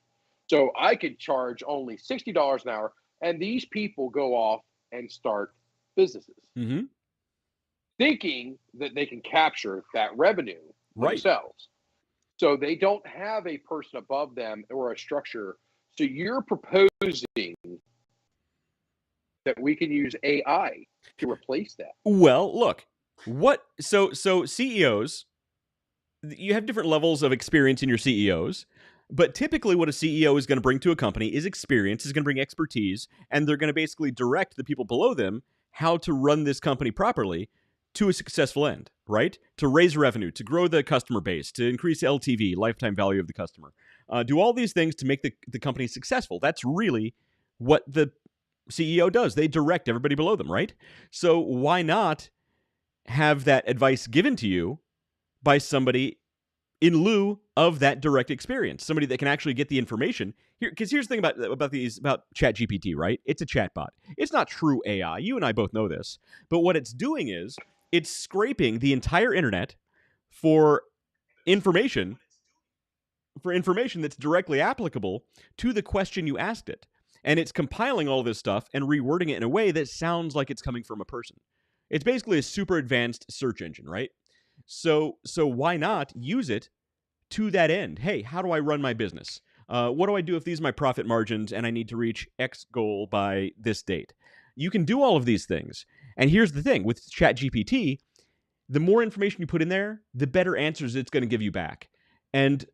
so I could charge only $60 an hour." And these people go off and start businesses, Mm-hmm. thinking that they can capture that revenue Right. themselves. So they don't have a person above them or a structure. So you're proposing that we can use AI to replace that. Well, look, so CEOs, you have different levels of experience in your CEOs, but typically what a CEO is going to bring to a company is experience, is going to bring expertise, and they're going to basically direct the people below them how to run this company properly to a successful end, right? To raise revenue, to grow the customer base, to increase LTV, lifetime value of the customer. Do all these things to make the company successful. That's really what the CEO does. They direct everybody below them, right? So why not have that advice given to you by somebody in lieu of that direct experience, somebody that can actually get the information here? Because here's the thing about ChatGPT, right? It's a chatbot. It's not true AI. You and I both know this. But what it's doing is it's scraping the entire internet for information that's directly applicable to the question you asked it. And it's compiling all this stuff and rewording it in a way that sounds like it's coming from a person. It's basically a super advanced search engine, right? So why not use it to that end? Hey, how do I run my business? What do I do if these are my profit margins and I need to reach X goal by this date? You can do all of these things. And here's the thing with ChatGPT, the more information you put in there, the better answers it's going to give you back. And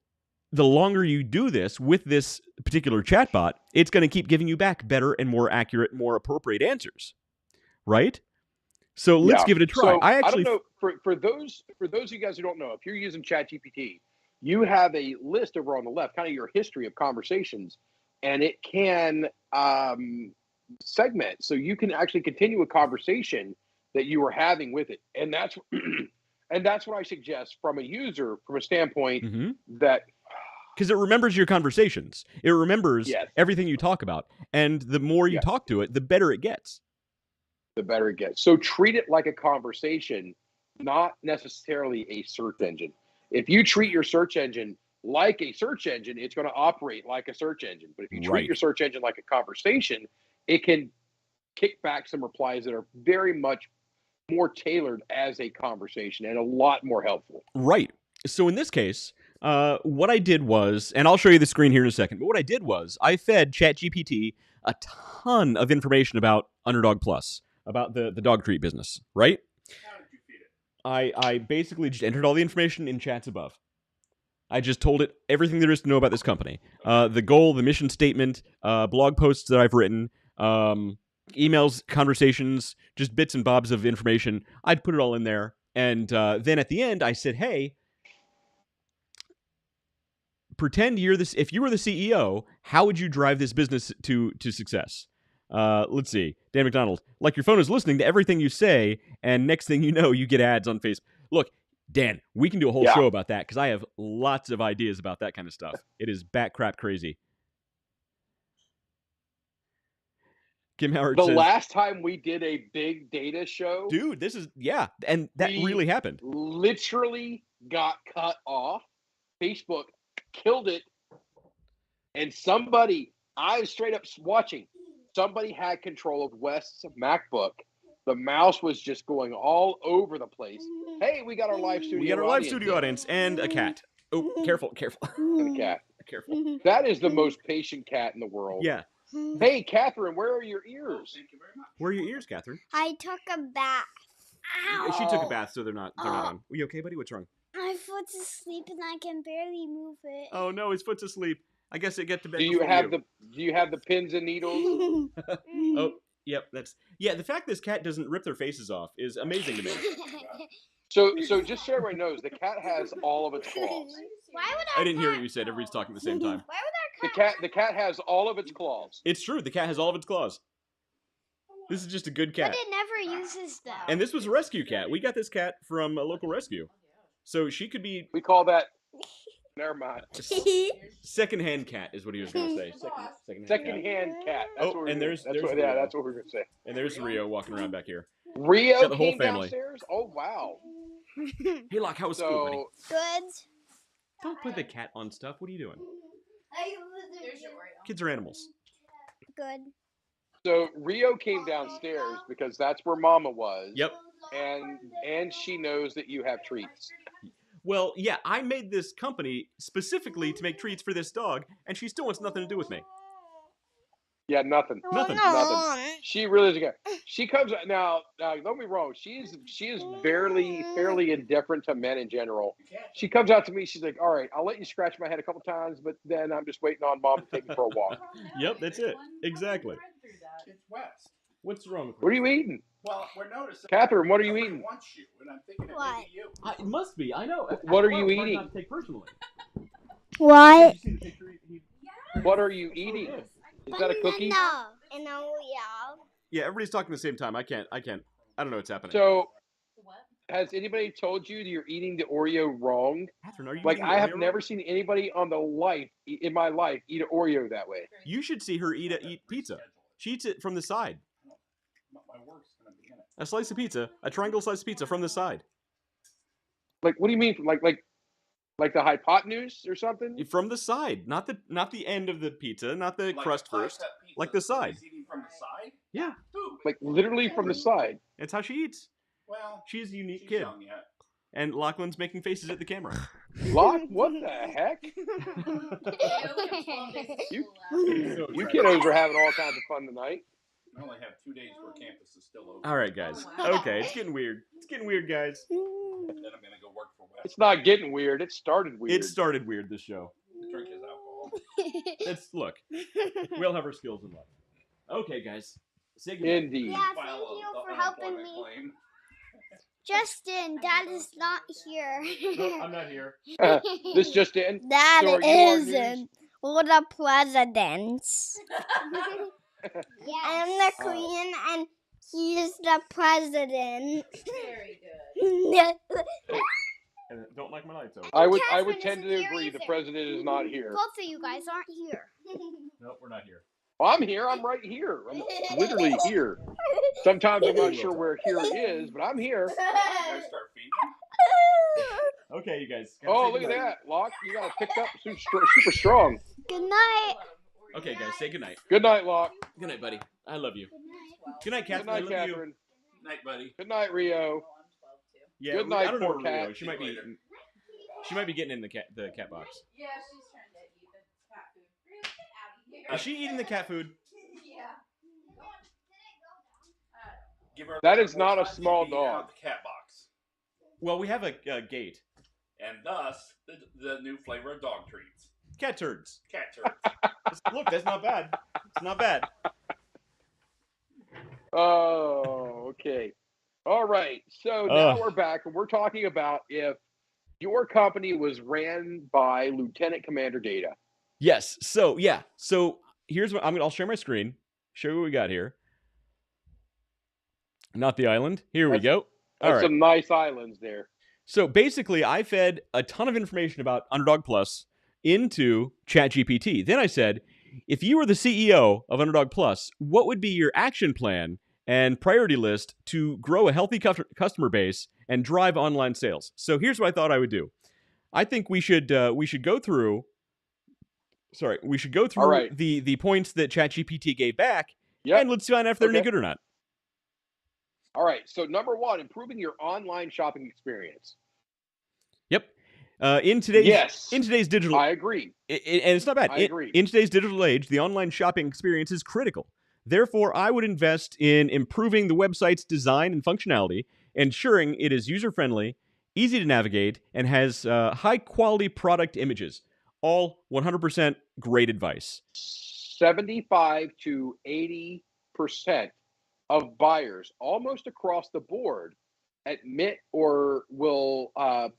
the longer you do this with this particular chatbot, it's going to keep giving you back better and more accurate, more appropriate answers, right? So let's give it a try. So I don't know, for those of you guys who don't know, if you're using ChatGPT, you have a list over on the left, kind of your history of conversations, and it can segment, so you can actually continue a conversation that you were having with it, and that's and that's what I suggest from a user, from a standpoint that. Because it remembers your conversations. It remembers Yes. everything you talk about. And the more you talk to it, the better it gets. The better it gets. So treat it like a conversation, not necessarily a search engine. If you treat your search engine like a search engine, it's going to operate like a search engine. But if you treat your search engine like a conversation, it can kick back some replies that are very much more tailored as a conversation and a lot more helpful. Right. So in this case, what I did was, and I'll show you the screen here in a second, but what I did was I fed ChatGPT a ton of information about Underdog Plus, about the dog treat business, right? How did you feed it? I basically just entered all the information in chats above. I just told it everything there is to know about this company. The goal, the mission statement, blog posts that I've written, emails, conversations, just bits and bobs of information. I'd put it all in there. And then at the end, I said, hey, pretend you're this. If you were the CEO, how would you drive this business to success? Let's see. Dan McDonald, like your phone is listening to everything you say, and next thing you know, you get ads on Facebook. Look, Dan, we can do a whole show about that because I have lots of ideas about that kind of stuff. It is bat crap crazy. Kim Howard says, last time we did a big data show, dude, this is, and that really happened. Literally got cut off. Facebook killed it. And I was straight up watching, somebody had control of West's MacBook. The mouse was just going all over the place. Hey, we got our live studio audience. We got our live studio audience and a cat. Oh, careful. And a cat. Careful. That is the most patient cat in the world. Yeah. Hey, Catherine, where are your Oh, ears? thank you very much. Where are your ears, Catherine? I took a bath. Ow. She took a bath, so they're not on. Are you okay, buddy? What's wrong? My foot's asleep and I can barely move it. Oh no, his foot's asleep. I guess they get to bed Do you before have the pins and needles? Oh, yep. The fact this cat doesn't rip their faces off is amazing to me. So just so everyone knows, the cat has all of its claws. Why would I didn't hear what you said. Everybody's talking at the same time. Why would our The cat has all of its claws. It's true. The cat has all of its claws. This is just a good cat. But it never uses them. And this was a rescue cat. We got this cat from a local rescue. So she could be We call that. Never mind. secondhand cat is what he was going to say. Secondhand cat. That's Oh, what and that's there's what, Rio. yeah, that's what we're gonna say. And there's Rio walking around back here. Rio Got the whole came family. downstairs. Oh wow. Hey, Locke, how was school, buddy? So Good. Don't put the cat on stuff. What are you doing? There's your Oreo. Kids are animals. Good. Rio came downstairs because that's where Mama was. Yep. And she knows that you have treats. Well, yeah, I made this company specifically to make treats for this dog, and she still wants nothing to do with me. Yeah, nothing. Nothing. Nothing. She really is a guy. She comes now. Don't get me wrong. She is fairly indifferent to men in general. She comes out to me. She's like, "All right, I'll let you scratch my head a couple times, but then I'm just waiting on Mom to take me for a walk." Yep, that's it. Exactly. It's West. What's wrong with What are you eating, Well, we're noticing. Catherine? What are you nobody eating? wants you, and I'm thinking it What? may be you. It must be. I know. What are you It's hard eating? not to take personally. What? Did you see the picture What are you eating? Is that a cookie? No. And Oreo. Yeah, everybody's talking at the same time. I can't. I don't know what's happening. So, What? has anybody told you that you're eating the Oreo wrong? Catherine, are you Like eating I have Oreo never right? seen anybody in my life eat an Oreo that way. You should see her eat pizza. She eats it from the side. My work's gonna be in it. A slice of pizza, a triangle slice of pizza from the side. Like, what do you mean? Like the hypotenuse or something? From the side, not the end of the pizza, not the Like crust a pie first. cut pizza, like the so side. he's eating from the side? Yeah, Who? Like literally from the side. that's how she eats. Well, She's a unique she's kid. young yet. And Lachlan's making faces at the camera. Locke, what the heck? You- You kiddos are having all kinds of fun tonight. I only have 2 days where campus is still open. All right, guys. Okay, it's getting weird. It's getting weird, guys. Then I'm gonna go work for West. It's not getting weird. It started weird. It started weird, this show. Drink his alcohol. Look, we all have our skills in life. Okay, guys. Say goodbye. Indeed. Yeah, File thank a- you a for helping unemployment me. claim. Justin, Dad is not here. No, I'm not here. This just in. Dad So are you on news? isn't. We're the presidents. I'm the queen and he's the president. Very good. And don't like my lights over. I would Catherine tend to isn't here agree. The either. president is not here. Both of you guys aren't here. Nope, we're not here. Well, I'm here. I'm right here. I'm literally here. Sometimes I'm not sure where here is, but I'm here. You guys start feeding? Okay, you guys. Oh, look at that, Locke. You got it picked up super strong. Good night. Okay, guys, say goodnight. Good night, Locke. Good night, buddy. I love you. Good night, Good Catherine. I night, love you. Catherine. Night, buddy. Good night, Rio. Well, I'm 12 too. Yeah, Good night, I don't know poor where Rio cat. is. She might be. Later. She might be getting in the cat box. Yeah, she's trying to eat the cat food. Really, get out of here. Is she eating the cat food? Yeah. Give her That is not a time to small be dog. out the cat box. Well, we have a gate. And thus, the new flavor of dog treats. Cat turds. Cat turds. Look, that's not bad. It's not bad. Oh, okay. All right. So now we're back, and we're talking about if your company was ran by Lieutenant Commander Data. Yes. So yeah. So here's what I'll share my screen. Show you what we got here. Not the island. Here we go. All That's right. some nice islands there. So basically, I fed a ton of information about Underdog Plus into ChatGPT. Then I said, if you were the CEO of Underdog Plus, what would be your action plan and priority list to grow a healthy customer base and drive online sales? So here's what I thought I would do. I think we should go through. Sorry, we should go through All right. the points that ChatGPT gave back, Yep. and let's find out if they're any Okay. good or not. All right. So number one, improving your online shopping experience. Yep. In today's Yes, digital, I agree. and it's not bad. I agree. In today's digital age, the online shopping experience is critical. Therefore, I would invest in improving the website's design and functionality, ensuring it is user-friendly, easy to navigate, and has high-quality product images. All 100% great advice. 75 to 80% of buyers almost across the board admit or will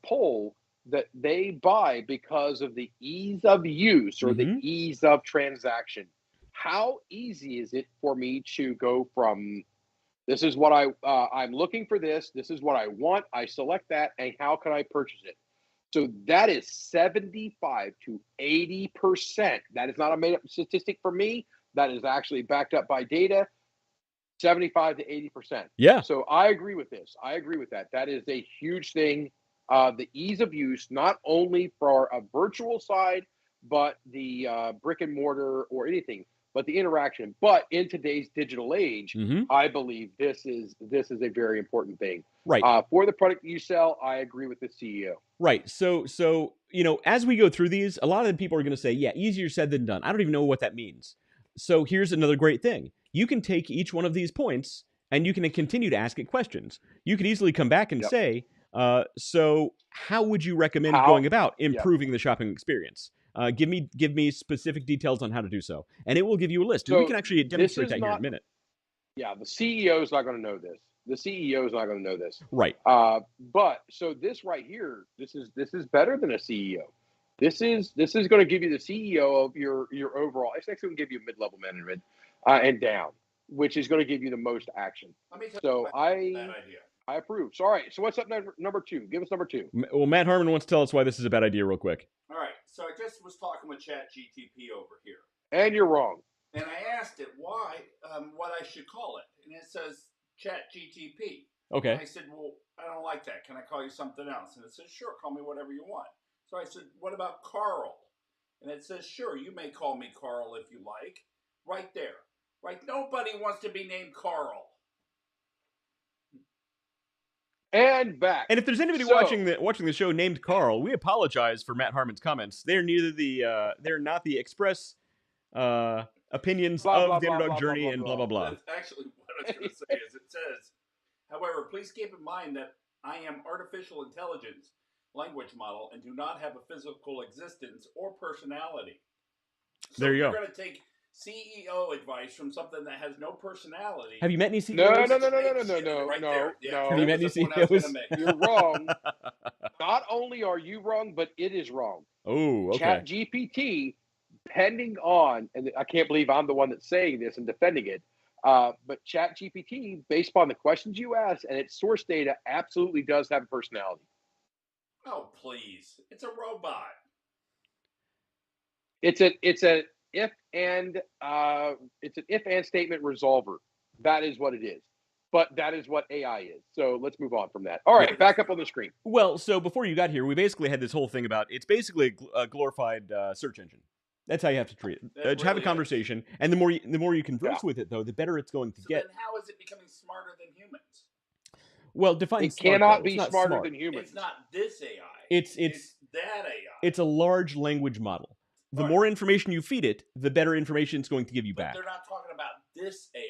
poll that they buy because of the ease of use or the Mhm. ease of transaction. How easy is it for me to go from this is what I'm looking for this is what I want, I select that, and how can I purchase it? So that is 75 to 80%. That is not a made up statistic for me. That is actually backed up by data. 75 to 80%. Yeah. So I agree with this. I agree with that. That is a huge thing. The ease of use, not only for a virtual side, but the brick and mortar or anything, but the interaction. But in today's digital age, Mhm. I believe this is a very important thing. Right. For the product you sell, I agree with the CEO. Right. So as we go through these, a lot of the people are going to say, "Yeah, easier said than done." I don't even know what that means. So here's another great thing: you can take each one of these points and you can continue to ask it questions. You could easily come back and Yep. say, "So how would you recommend How- going about yeah. improving the shopping experience? Give me specific details on how to do so," and it will give you a list. And we So can actually this demonstrate is that here in not a minute. Yeah, the CEO is not going to know this. The CEO is not going to know this. Right. But so this right here, this is better than a CEO. This is going to give you the CEO of your overall. It's actually going to give you mid-level management and down, which is going to give you the most action. Let me tell So you about that idea. I approve. So all right. So what's up number two? Give us number two. Well, Matt Harmon wants to tell us why this is a bad idea, real quick. All right. So I just was talking with ChatGPT over here. And you're wrong. And I asked it why, what I should call it. And it says ChatGTP. Okay. And I said, well, I don't like that. Can I call you something else? And it says, sure, call me whatever you want. So I said, what about Carl? And it says, sure, you may call me Carl if you like. Right there. Right? Nobody wants to be named Carl. And back. And if there's anybody watching the show named Carl, we apologize for Matt Harmon's comments. They're they're not the express opinions Blah, of blah, the blah, Underdog blah, Journey blah, and blah, blah blah blah. That's actually what I was going to say is it says, however, please keep in mind that I am artificial intelligence language model and do not have a physical existence or personality. So There you you're go. going to take CEO advice from something that has no personality. Have you met any CEOs? No. Right no. there. Yeah, Have you met that any was the point I was CEOs? gonna make. You're wrong. Not only are you wrong, but it is wrong. Oh, okay. ChatGPT, depending on, and I can't believe I'm the one that's saying this and defending it, but ChatGPT, based upon the questions you ask and its source data, absolutely does have a personality. Oh, please. It's a robot. It's an if and statement resolver. That is what it is. But that is what AI is. So let's move on from that. All right, back up on the screen. Well, so before you got here, we basically had this whole thing about it's basically a glorified search engine. That's how you have to treat it. It To have a really conversation, and the more you converse with it, though, the better it's going to So get. then how is it becoming smarter than humans? Well, define It smart, cannot though. be It's not smarter smart. than humans. It's not this AI. It's that AI. It's a large language model. The All right. more information you feed it, the better information it's going to give you But back. they're not talking about this AI.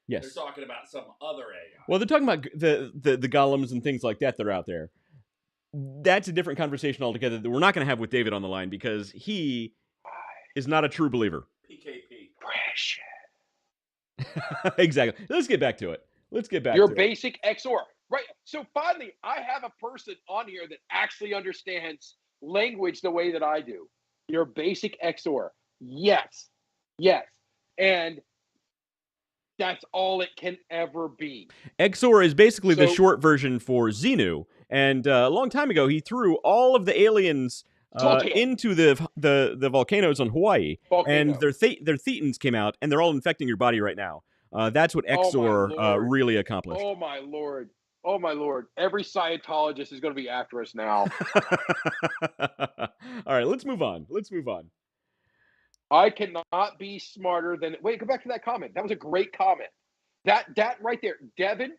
Yes. They're talking about some other AI. Well, they're talking about the golems and things like that that are out there. That's a different conversation altogether that we're not going to have with David on the line because he is not a true believer. PKP. Precious. Exactly. Let's get back to it. Your basic XOR. Right. So finally, I have a person on here that actually understands language the way that I do. Your basic XOR. Yes. And that's all it can ever be. XOR is basically the short version for Xenu. And a long time ago, he threw all of the aliens into the volcanoes on Hawaii. And their thetans came out, and they're all infecting your body right now. That's what XOR really accomplished. Oh, my Lord. Oh, my Lord. Every Scientologist is going to be after us now. All right, let's move on. I cannot be smarter than... Wait, go back to that comment. That was a great comment. That right there. Devin,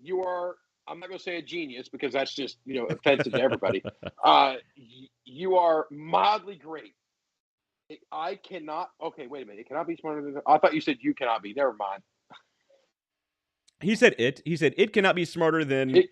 you are I'm not going to say a genius because that's just offensive to everybody. You are mildly great. I cannot. Okay, wait a minute. It cannot be smarter than. I thought you said you cannot be. Never mind. He said it. He said it cannot be smarter than.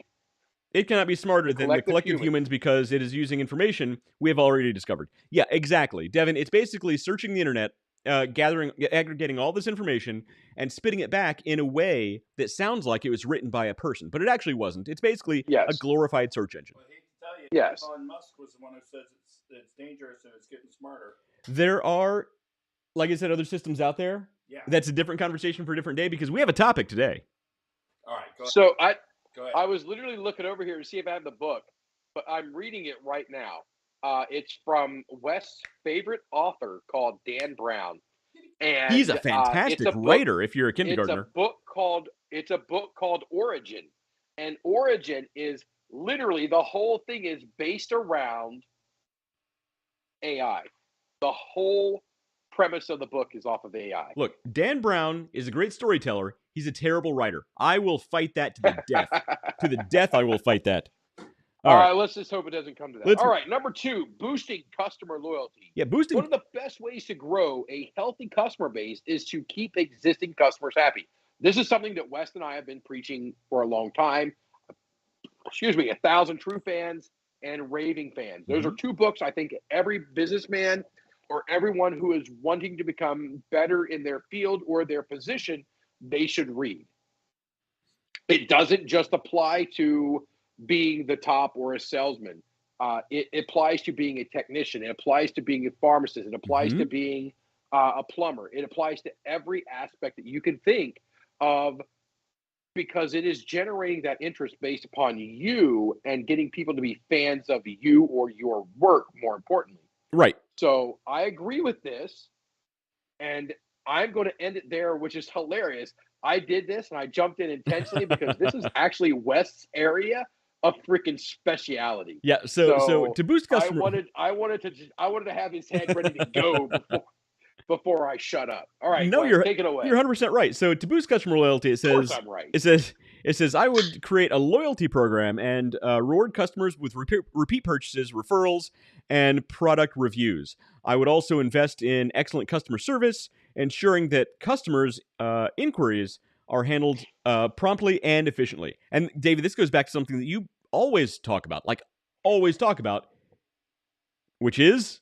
It cannot be smarter than the collective humans because it is using information we have already discovered. Yeah, exactly. Devin, it's basically searching the internet, aggregating all this information, and spitting it back in a way that sounds like it was written by a person, but it actually wasn't. It's basically a glorified search engine. Well, I hate to tell you, Yes. Elon Musk was the one who says it's dangerous and it's getting smarter. There are, like I said, other systems out there. Yeah. That's a different conversation for a different day because we have a topic today. All right, go ahead. So Go ahead. I was literally looking over here to see if I have the book, but I'm reading it right now. It's from Wes's favorite author called Dan Brown, and he's a fantastic writer. If you're a kindergartner, it's a book called Origin, and Origin is literally the whole thing is based around AI. The whole premise of the book is off of AI. Look, Dan Brown is a great storyteller. He's a terrible writer. I will fight that to the death. To the death, I will fight that. All right, let's just hope it doesn't come to that. All right, number 2, boosting customer loyalty. Yeah, boosting. One of the best ways to grow a healthy customer base is to keep existing customers happy. This is something that Wes and I have been preaching for a long time. 1,000 True Fans and Raving Fans. Those are 2 books I think every businessman or everyone who is wanting to become better in their field or their position, they should read. It doesn't just apply to being the top or a salesman. It applies to being a technician. It applies to being a pharmacist. It applies to being a plumber. It applies to every aspect that you can think of because it is generating that interest based upon you and getting people to be fans of you or your work, more importantly. Right. So I agree with this, and I'm going to end it there, which is hilarious. I did this, and I jumped in intentionally because this is actually West's area of freaking speciality. Yeah. So to boost customer, I wanted to have his head ready to go before I shut up. All right, no, take it away. You're 100% right. So to boost customer loyalty, it says, of course I'm right. It says I would create a loyalty program and reward customers with repeat purchases, referrals, and product reviews. I would also invest in excellent customer service, ensuring that customers' inquiries are handled promptly and efficiently. And David, this goes back to something that you always talk about, which is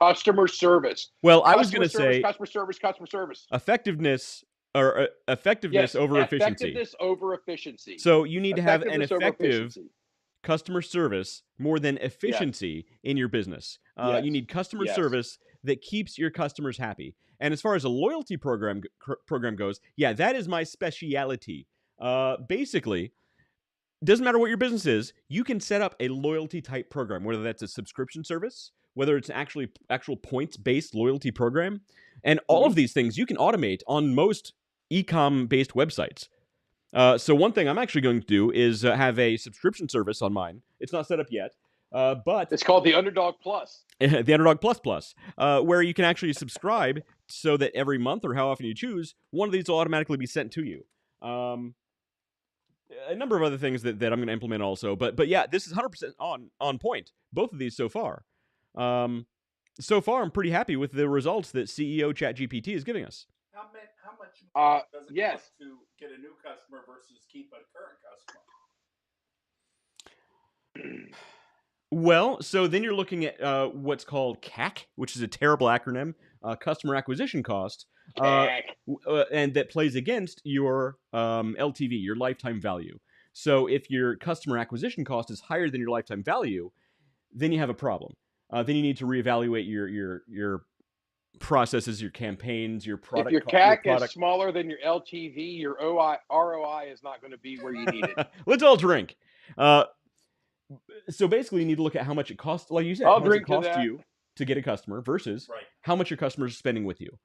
customer service. Well, I was going to say customer service. Effectiveness over efficiency. Effectiveness over efficiency. So you need to have an effective customer service more than efficiency in your business. You need customer service that keeps your customers happy. And as far as a loyalty program goes, that is my speciality. Basically, doesn't matter what your business is, you can set up a loyalty type program, whether that's a subscription service, whether it's actual points-based loyalty program. And all of these things you can automate on most e-com based websites. So one thing I'm actually going to do is have a subscription service on mine. It's not set up yet, but it's called the Underdog Plus. The Underdog Plus, where you can actually subscribe so that every month or how often you choose, one of these will automatically be sent to you. A number of other things that I'm going to implement also, but yeah, this is 100% on point. Both of these so far. So far, I'm pretty happy with the results that CEO ChatGPT is giving us. How much does it cost to get a new customer versus keep a current customer? Well, so then you're looking at what's called CAC, which is a terrible acronym, customer acquisition cost, and that plays against your LTV, your lifetime value. So if your customer acquisition cost is higher than your lifetime value, then you have a problem. Then you need to reevaluate your processes, your campaigns, your product. If your CAC is smaller than your LTV, your ROI is not going to be where you need it. Let's all drink. So basically, you need to look at how much it costs. Like you said, how much it costs you to get a customer versus how much your customers are spending with you,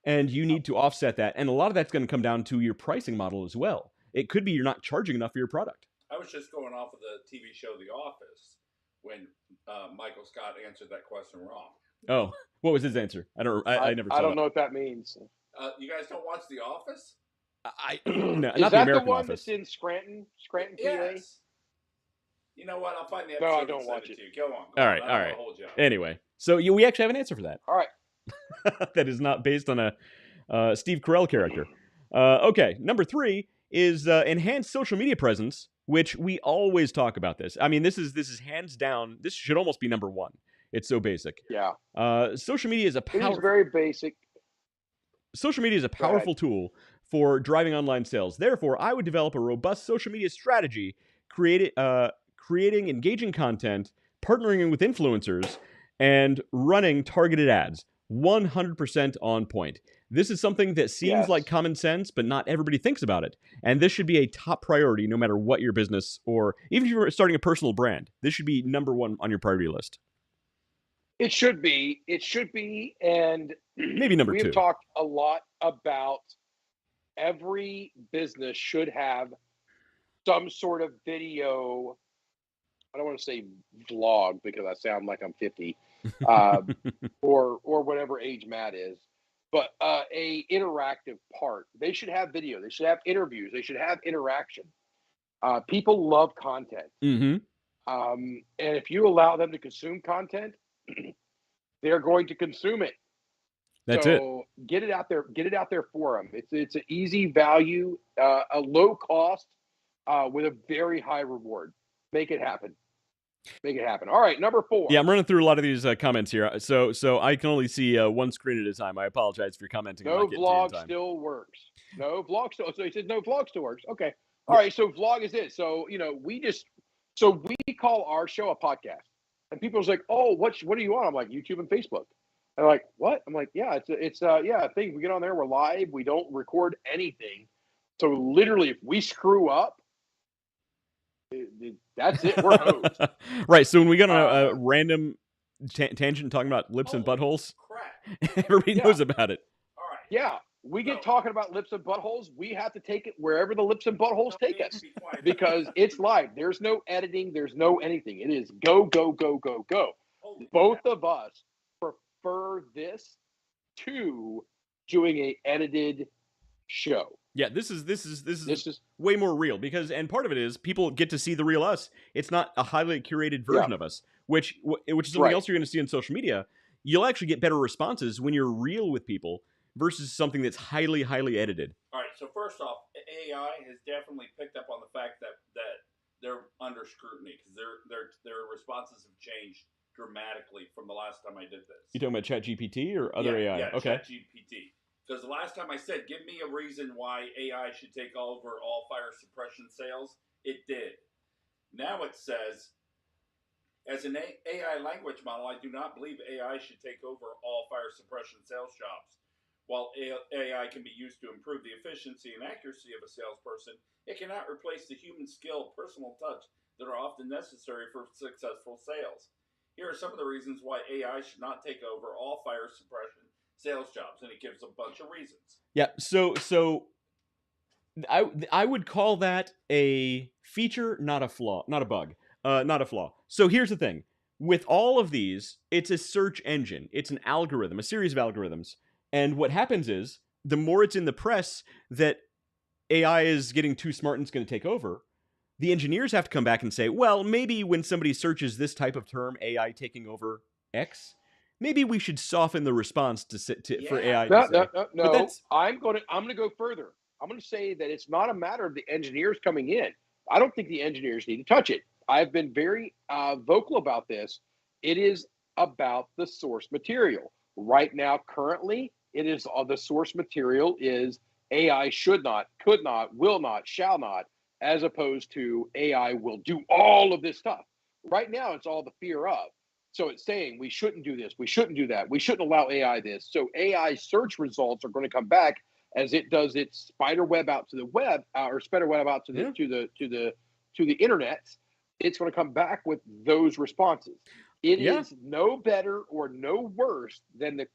and you need to offset that. And a lot of that's going to come down to your pricing model as well. It could be you're not charging enough for your product. I was just going off of the TV show The Office when Michael Scott answered that question wrong. Oh, what was his answer? I never saw I don't know what that means. You guys don't watch The Office? No, Is not the that the American one Office. that's in Scranton, PA? Yes. You know what? I'll find the No, I episode don't and send watch it it. to you. Go on. All right, I all don't right. want to hold you up. Anyway, so we actually have an answer for that. All right. That is not based on a Steve Carell character. Okay, number 3 is enhanced social media presence, which we always talk about this. I mean, this is hands down. This should almost be number 1. It's so basic. Yeah. Social media is a It is powerful. very basic. Social media is a Go ahead. powerful tool for driving online sales. Therefore, I would develop a robust social media strategy, creating engaging content, partnering with influencers, and running targeted ads. 100% on point. This is something that seems Yes. like common sense, but not everybody thinks about it. And this should be a top priority no matter what your business, or even if you're starting a personal brand. This should be number 1 on your priority list. It should be. It should be. And Maybe number we 2. have talked a lot about every business should have some sort of video. I don't want to say vlog because I sound like I'm 50, or whatever age Matt is, but a interactive part. They should have video. They should have interviews. They should have interaction. People love content, Mm-hmm. and if you allow them to consume content, they're going to consume it. That's it. So get it out there. Get it out there for them. It's an easy value, a low cost, with a very high reward. Make it happen. Make it happen. All right, number 4. Yeah, I'm running through a lot of these comments here, so I can only see one screen at a time. I apologize for commenting. No and not getting to you in vlog time. still works. No vlog still. So he says no vlog still works. Okay. All right. So vlog is it. So we call our show a podcast, and people's like, oh, what are you on? I'm like, YouTube and Facebook. And they're like, what? I'm like, yeah, it's a thing. We get on there. We're live. We don't record anything. So literally, if we screw up, that's it. We're hosed. Right. So when we get on a random tangent talking about lips and Holy buttholes, crap. everybody Yeah. knows about it. All right. Yeah, we get So- talking about lips and buttholes. We have to take it wherever the lips and buttholes take us. Be quiet. Because it's live. There's no editing. There's no anything. It is go, go, go, go, go. Holy Both crap. of us prefer this to doing a edited show. Yeah, this is This is way more real because, and part of it is people get to see the real us. It's not a highly curated version of us, which is something Right. else you're going to see on social media. You'll actually get better responses when you're real with people versus something that's highly edited. All right. So first off, AI has definitely picked up on the fact that they're under scrutiny because their responses have changed dramatically from the last time I did this. You talking about ChatGPT or other AI? Yeah, Okay. ChatGPT. Because the last time I said, give me a reason why AI should take over all fire suppression sales, it did. Now it says, as an AI language model, I do not believe AI should take over all fire suppression sales jobs. While AI can be used to improve the efficiency and accuracy of a salesperson, it cannot replace the human skill, personal touch that are often necessary for successful sales. Here are some of the reasons why AI should not take over all fire suppression sales jobs, and it gives a bunch of reasons. Yeah, so I would call that a feature, not a flaw, not a bug, not a flaw. So here's the thing. With all of these, it's a search engine. It's an algorithm, a series of algorithms. And what happens is, the more it's in the press that AI is getting too smart and it's going to take over, the engineers have to come back and say, well, maybe when somebody searches this type of term, AI taking over X, maybe we should soften the response for AI. no, to say. no. that's- I'm gonna go further. I'm gonna say that it's not a matter of the engineers coming in. I don't think the engineers need to touch it. I've been very vocal about this. It is about the source material. Right now, currently, it is the source material is AI should not, could not, will not, shall not, as opposed to AI will do all of this stuff. Right now, it's all the fear of. So it's saying we shouldn't do this, we shouldn't do that, we shouldn't allow AI this. So AI search results are going to come back as it does its spider web out to the web, or spider web out to the to the internet. It's going to come back with those responses. It is no better or no worse than the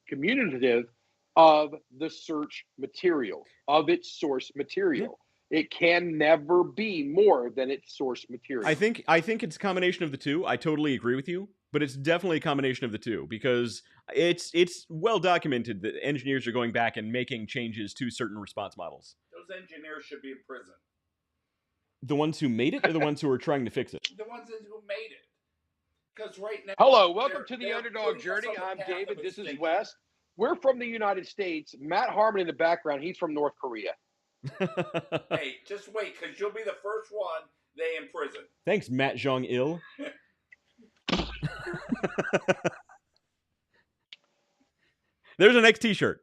communicative of the search material, of its source material. It can never be more than its source material. I think it's a combination of the two. I totally agree with you. but it's definitely a combination of the two because it's well documented that engineers are going back and making changes to certain response models. Those engineers should be in prison. The ones who made it or the ones who are trying to fix it? The ones who made it. Because right now. Hello, welcome to the they're Underdog putting us Journey. on the I'm path David. of This is extinction. Wes. We're from the United States. Matt Harmon in the background. He's from North Korea. Hey, just wait, because you'll be the first one they in prison. Thanks, Matt Jong-il. There's a next T-shirt.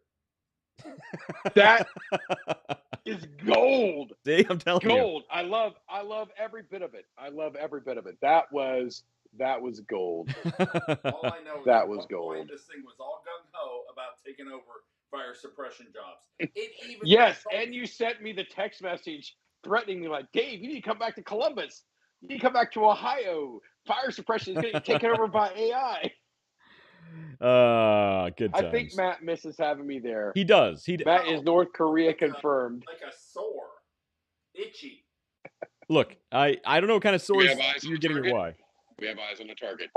That is gold. See, I'm telling you. Gold. I love every bit of it. I love every bit of it. That was gold. All I know is That at was one gold. point this thing was all gung-ho about taking over fire suppression jobs. It even Yes, and you sent me the text message threatening me like, Dave, you need to come back to Columbus. You need to come back to Ohio. Fire suppression is going to be taken over by AI. Good times. I think Matt misses having me there. He does. Matt is North Korea like confirmed. like a sore. Itchy. Look, I don't know what kind of source have eyes on you're the getting or target? why. We have eyes on the target.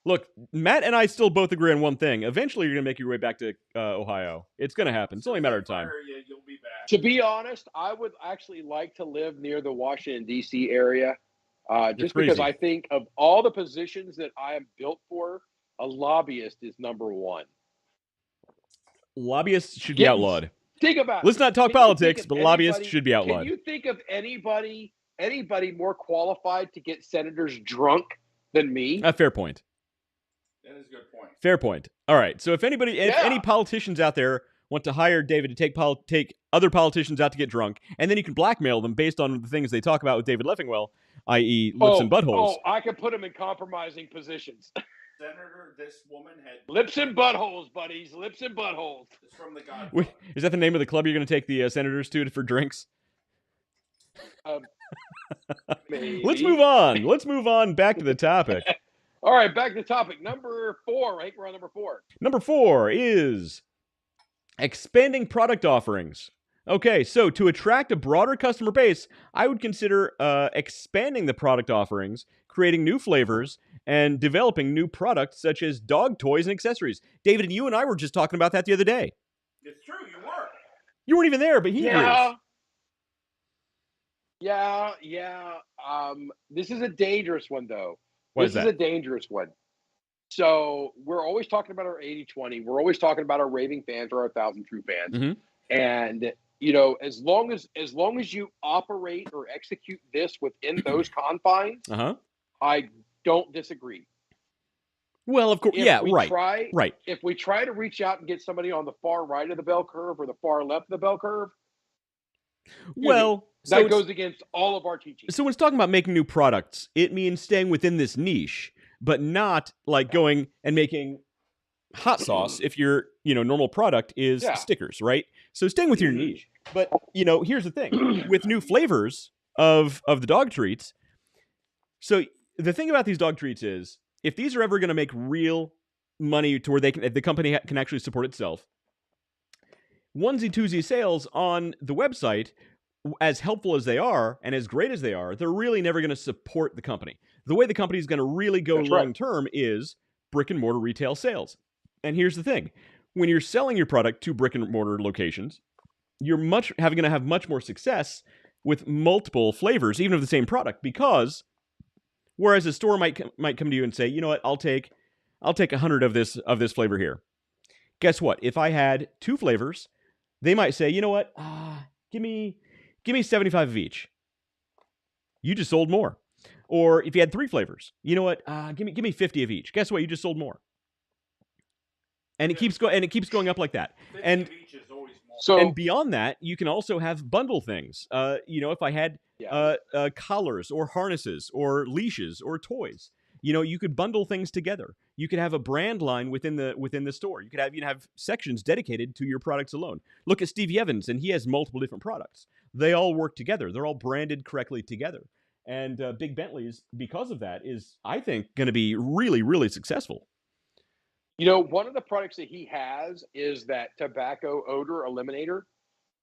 Look, Matt and I still both agree on one thing. Eventually, you're going to make your way back to Ohio. It's going to happen. It's only a matter of time. Fire you, you'll be back. To be honest, I would actually like to live near the Washington, D.C. area just because crazy. I think of all the positions that I am built for, a lobbyist is number one. Lobbyists should be outlawed. Think about it. Let's not talk Can you politics, think but of lobbyists anybody- should be outlawed. Can you think of anybody more qualified to get senators drunk than me? Fair point. That is a good point. Fair point. All right. So if Yeah. any politicians out there want to hire David to take other politicians out to get drunk, and then you can blackmail them based on the things they talk about with David Leffingwell, i.e. lips and buttholes. Oh, I could put them in compromising positions. Senator, this woman had Lips and buttholes, buddies. Lips and buttholes. It's from the Godfather. Wait, is that the name of the club you're going to take the senators to for drinks? Maybe. Let's move on. Let's move on back to the topic. All right, back to the topic. Number 4. I think we're on number 4. Number 4 is expanding product offerings. Okay, so to attract a broader customer base, I would consider expanding the product offerings, creating new flavors, and developing new products such as dog toys and accessories. David, and you and I were just talking about that the other day. It's true, you were. You weren't even there, but he agrees. Yeah. This is a dangerous one, though. Why This is that? a dangerous one. So we're always talking about our 80-20. We're always talking about our raving fans or our 1,000 true fans. Mhm. And you know, as long as you operate or execute this within those confines, I don't disagree. Well, of course, right. If we try to reach out and get somebody on the far right of the bell curve or the far left of the bell curve, Well, that goes against all of our teachings. So when it's talking about making new products, it means staying within this niche, but not like going and making hot sauce if your normal product is stickers, right? So staying with your niche. But here's the thing. With new flavors of the dog treats, so the thing about these dog treats is if these are ever going to make real money to where the company can actually support itself, onesie-twosie sales on the website, as helpful as they are and as great as they are, they're really never going to support the company. The way the company is going to really go long-term is brick-and-mortar retail sales. And here's the thing. When you're selling your product to brick-and-mortar locations, you're going to have much more success with multiple flavors, even of the same product, because whereas a store might come to you and say, you know what, I'll take 100 of this flavor here. Guess what? If I had 2 flavors, they might say, you know what, give me 75 of each. You just sold more. Or if you had 3 flavors, you know what, give me 50 of each. Guess what? You just sold more. And it keeps going up like that. 50 And of each is always more. and beyond that, you can also have bundle things. If I had collars or harnesses or leashes or toys, you could bundle things together. You could have a brand line within the store. You could have sections dedicated to your products alone. Look at Stevie Evans, and he has multiple different products. They all work together. They're all branded correctly together. And Big Bentley's, because of that, is, I think, going to be really, really successful. One of the products that he has is that tobacco odor eliminator.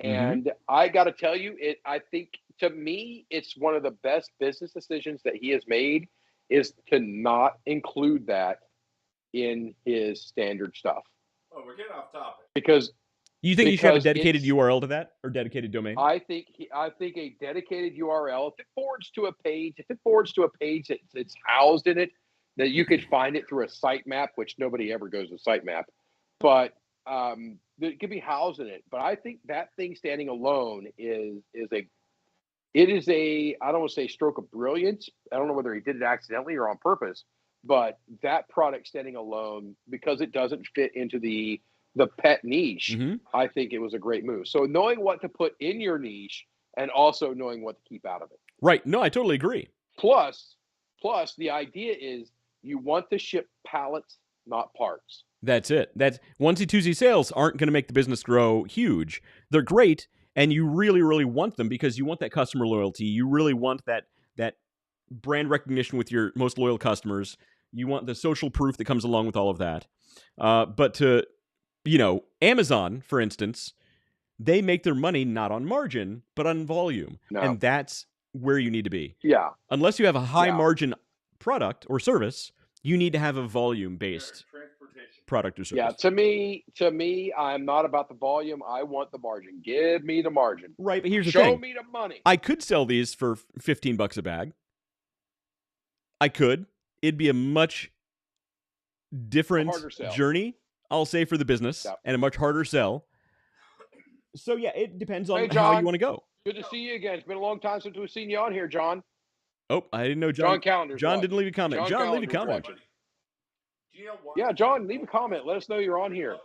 And I got to tell you, I think, to me, it's one of the best business decisions that he has made is to not include that in his standard stuff. Oh, we're getting off topic. Because You think you should have a because dedicated it's- URL to that or dedicated domain? I think a dedicated URL, if it forwards to a page that's housed in it, that you could find it through a sitemap, which nobody ever goes to sitemap, but it could be housed in it. But I think that thing standing alone is a I don't want to say stroke of brilliance. I don't know whether he did it accidentally or on purpose, but that product standing alone, because it doesn't fit into the pet niche, Mhm. I think it was a great move. So knowing what to put in your niche and also knowing what to keep out of it. Right. No, I totally agree. Plus the idea is you want to ship pallets, not parts. That's it. That's onesie twosie sales aren't going to make the business grow huge. They're great, and you really, really want them because you want that customer loyalty. You really want that brand recognition with your most loyal customers. You want the social proof that comes along with all of that. But to, Amazon, for instance, they make their money not on margin, but on volume. No. And that's where you need to be. Yeah. Unless you have a high Yeah. margin product or service, you need to have a volume-based Transportation. product or service. Yeah, to me, I'm not about the volume. I want the margin. Give me the margin. Right, but here's the Show thing. me the money. I could sell these for $15 a bag. I could. It'd be a much different harder sell. journey, I'll say, for the business, Yep. and a much harder sell. So yeah, it depends on Hey, how John. you want to go. Good to see you again. It's been a long time since we've seen you on here, John. Oh, I didn't know John John. Calendar's John watching. didn't leave a comment. John John, leave a Calendar's comment. watching. Do you know what? Yeah, John, leave a comment. Let us know you're on here.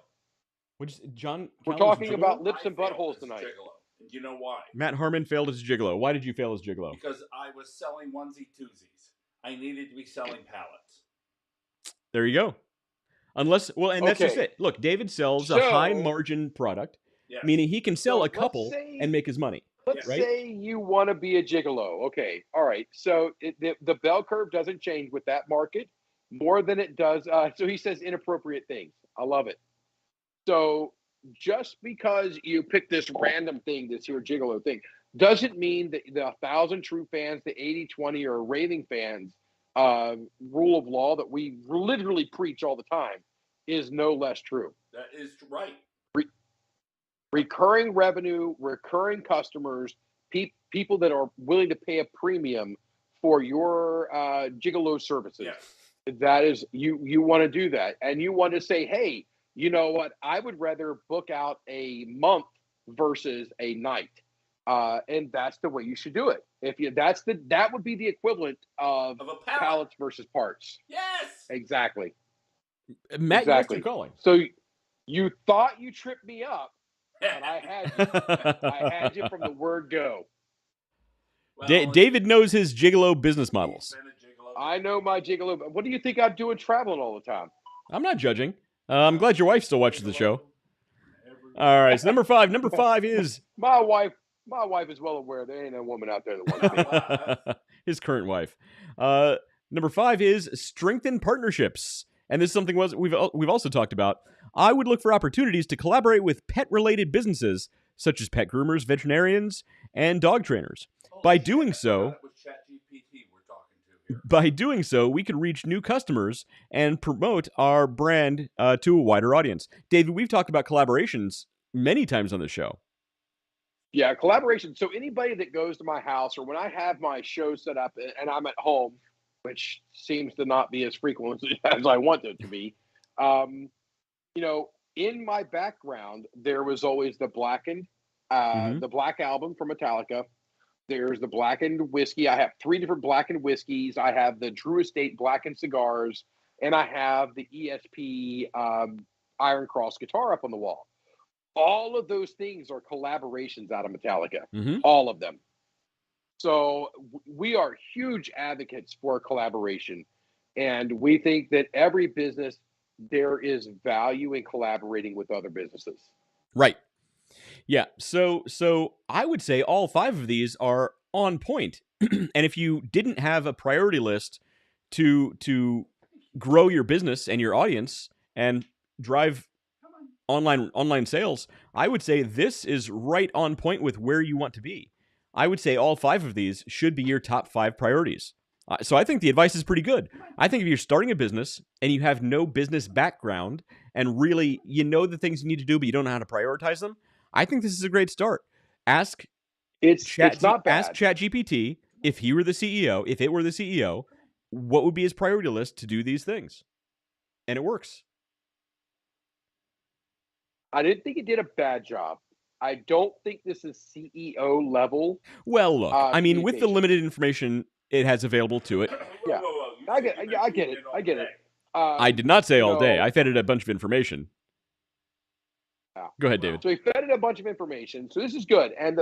John. We're Calendar's talking a about gigolo? lips and I failed buttholes as a tonight. gigolo. And you know why? Matt Harmon failed as a gigolo. Why did you fail as a gigolo? Because I was selling onesie twosies. I needed to be selling pallets. There you go. Unless, well, and that's just Okay. it. Look, David sells So- a high margin product, Yes. meaning he can sell So a let's couple say- and make his money. Let's Right? say you want to be a gigolo. Okay. All right. So the bell curve doesn't change with that market more than it does. So he says inappropriate things. I love it. So just because you pick this random thing, this here gigolo thing, doesn't mean that the 1,000 true fans, the 80-20 or raving fans rule of law that we literally preach all the time is no less true. That is right. Recurring revenue, recurring customers, people that are willing to pay a premium for your gigolo services. Yes. That is, you want to do that. And you want to say, hey, you know what? I would rather book out a month versus a night. And that's the way you should do it. That would be the equivalent of Of a pallet. pallets versus parts. Yes. Exactly. Matt, Exactly. you're calling. So you thought you tripped me up, but I had you. I had you from the word go. Well, David knows his gigolo business he's models. been a gigolo. I know my gigolo. What do you think I'm doing traveling all the time? I'm not judging. I'm glad your wife still watches the show. Every- All right, so number five is My wife is well aware there ain't a woman out there that wants me. his current wife. Number 5 is strengthen partnerships, and this is something we've also talked about. I would look for opportunities to collaborate with pet-related businesses such as pet groomers, veterinarians, and dog trainers. Holy By shit, doing I so- forgot it was ChatGPT we're talking to here. By doing so, we could reach new customers and promote our brand to a wider audience. David, we've talked about collaborations many times on this show. Yeah, collaboration. So anybody that goes to my house or when I have my show set up and I'm at home, which seems to not be as frequent as I want it to be, in my background, there was always the Blackened, the Black Album from Metallica. There's the Blackened whiskey. I have 3 different Blackened whiskeys. I have the Drew Estate Blackened cigars, and I have the ESP Iron Cross guitar up on the wall. All of those things are collaborations out of Metallica. Mhm. All of them. So we are huge advocates for collaboration, and we think that every business, there is value in collaborating with other businesses. Right. Yeah. So I would say all 5 of these are on point. And if you didn't have a priority list to grow your business and your audience and drive online sales, I would say this is right on point with where you want to be. I would say all 5 of these should be your top 5 priorities. So I think the advice is pretty good. I think if you're starting a business and you have no business background and really you know the things you need to do, but you don't know how to prioritize them, I think this is a great start. Ask It's not ask bad. ChatGPT if he were the CEO, if it were the CEO, what would be his priority list to do these things, and it works. I didn't think it did a bad job. I don't think this is CEO level Well, look, I mean, with the communication. limited information it has available to it, Yeah. Whoa. You I said get, you've been yeah, I get feeding it. all I get day. it. I did not say you all day. know, I fed it a bunch of information. Yeah. Go ahead, David. So he fed it a bunch of information. So this is good. And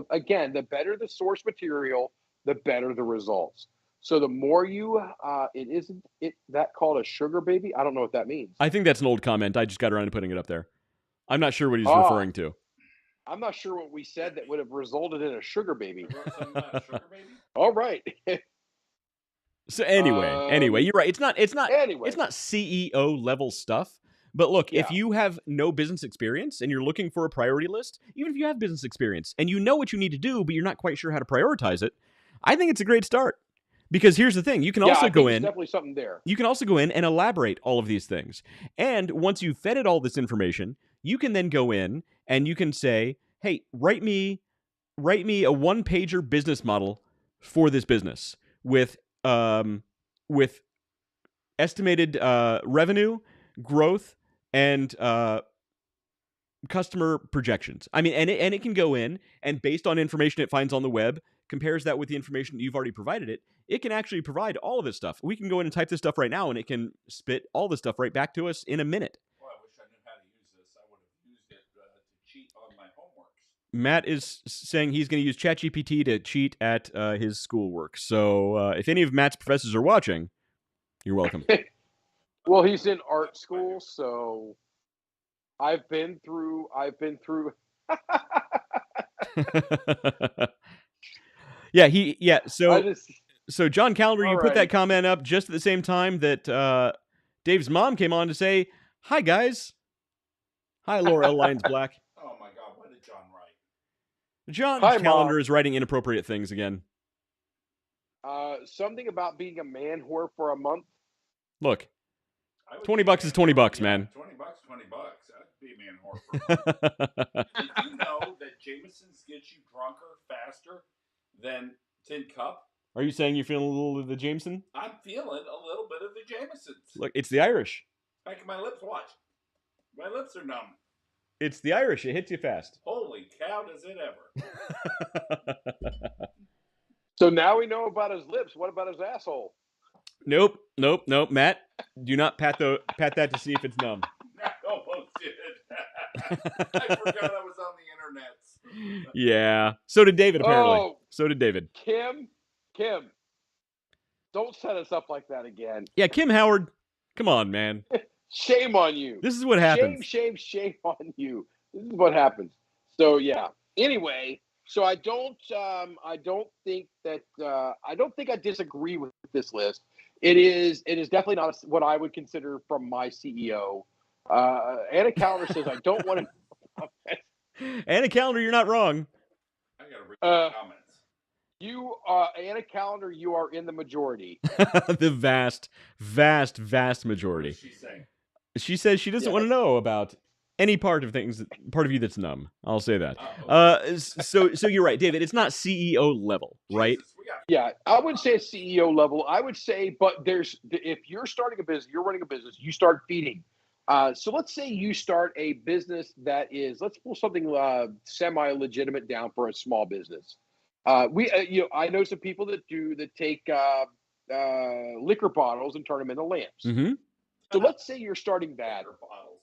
again, the better the source material, the better the results. So the more you, it isn't it that called a sugar baby? I don't know what that means. I think that's an old comment. I just got around to putting it up there. I'm not sure what he's Ah, referring to. I'm not sure what we said that would have resulted in a sugar baby. You wrote something about a sugar baby? All right. So anyway, you're right. It's not Anyway, CEO level stuff. But look, if Yeah. you have no business experience and you're looking for a priority list, even if you have business experience and you know what you need to do, but you're not quite sure how to prioritize it, I think it's a great start. Because here's the thing, you can yeah, also I go think there's in definitely something there. you can also go in and elaborate all of these things. And once you've fed it all this information, you can then go in and you can say, "Hey, write me a one-pager business model for this business with with estimated revenue, growth, and customer projections." I mean, and it can go in and based on information it finds on the web, compares that with the information that you've already provided it. It can actually provide all of this stuff. We can go in and type this stuff right now, and it can spit all this stuff right back to us in a minute. Well, I wish I knew how to use this. I would have used it to cheat on my homeworks. Matt is saying he's going to use ChatGPT to cheat at his schoolwork. So if any of Matt's professors are watching, you're welcome. Well, he's in art school, so I've been through. Yeah. I just So John Callender, you put Alrighty. that comment up just at the same time that Dave's mom came on to say, "Hi guys, hi Laura L. Lyons Black." Oh my God, what did John write? John's Hi, calendar Mom. is writing inappropriate things again. Something about being a man whore for a month. Look, I would $20 be a is man $20, whore. man. $20, $20. I'd be a man whore for Did you know that Jameson's gets you drunker faster than Tin Cup? Are you saying you're feeling a little of the Jameson? I'm feeling a little bit of the Jameson's. Look, it's the Irish. Back in my lips, watch. My lips are numb. It's the Irish. It hits you fast. Holy cow, does it ever. So now we know about his lips. What about his asshole? Nope. Matt, do not pat that to see if it's numb. I almost did. I forgot I was on the internet. Yeah. So did David, apparently. Oh. So did David. Kim, don't set us up like that again. Yeah, Kim Howard. Come on, man. Shame on you. This is what happens. Shame on you. This is what happens. So yeah. Anyway, so I don't think I disagree with this list. It is definitely not what I would consider from my CEO. Anna Callender says I don't want to. Anna Callender, you're not wrong. I gotta read the comments. You, Anna Callender, you are in the majority. The vast What majority. is she saying? She says she doesn't want to know about any part of you that's numb. I'll say that. So you're right, David. It's not CEO level, right? Jesus, we got Yeah, I wouldn't say it's CEO level. I would say, but if you're starting a business, you're running a business, you start feeding. So let's say you start a business that is, let's pull something semi-legitimate down for a small business. I know some people that take liquor bottles and turn them into lamps. Mm-hmm. So let's say you're starting that, water bottles.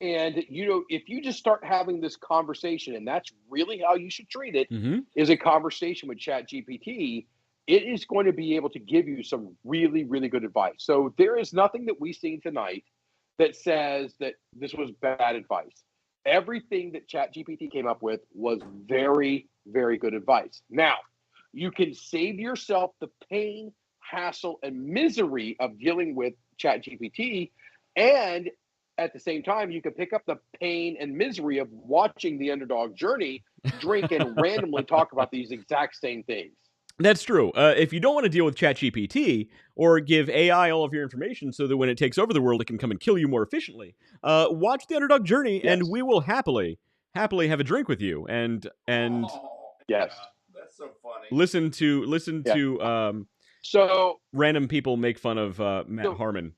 and if you just start having this conversation, and that's really how you should treat it, Mm-hmm. is a conversation with ChatGPT. It is going to be able to give you some really, really good advice. So there is nothing that we've seen tonight that says that this was bad advice. Everything that ChatGPT came up with was very, very good advice. Now, you can save yourself the pain, hassle, and misery of dealing with ChatGPT, and at the same time, you can pick up the pain and misery of watching the Underdog Journey drink and randomly talk about these exact same things. That's true. If you don't want to deal with ChatGPT or give AI all of your information so that when it takes over the world, it can come and kill you more efficiently, watch the Underdog Journey, and Yes. we will happily have a drink with you and Oh, Yes. yeah, that's so funny. listen Yeah. to So random people make fun of Matt So- Harmon.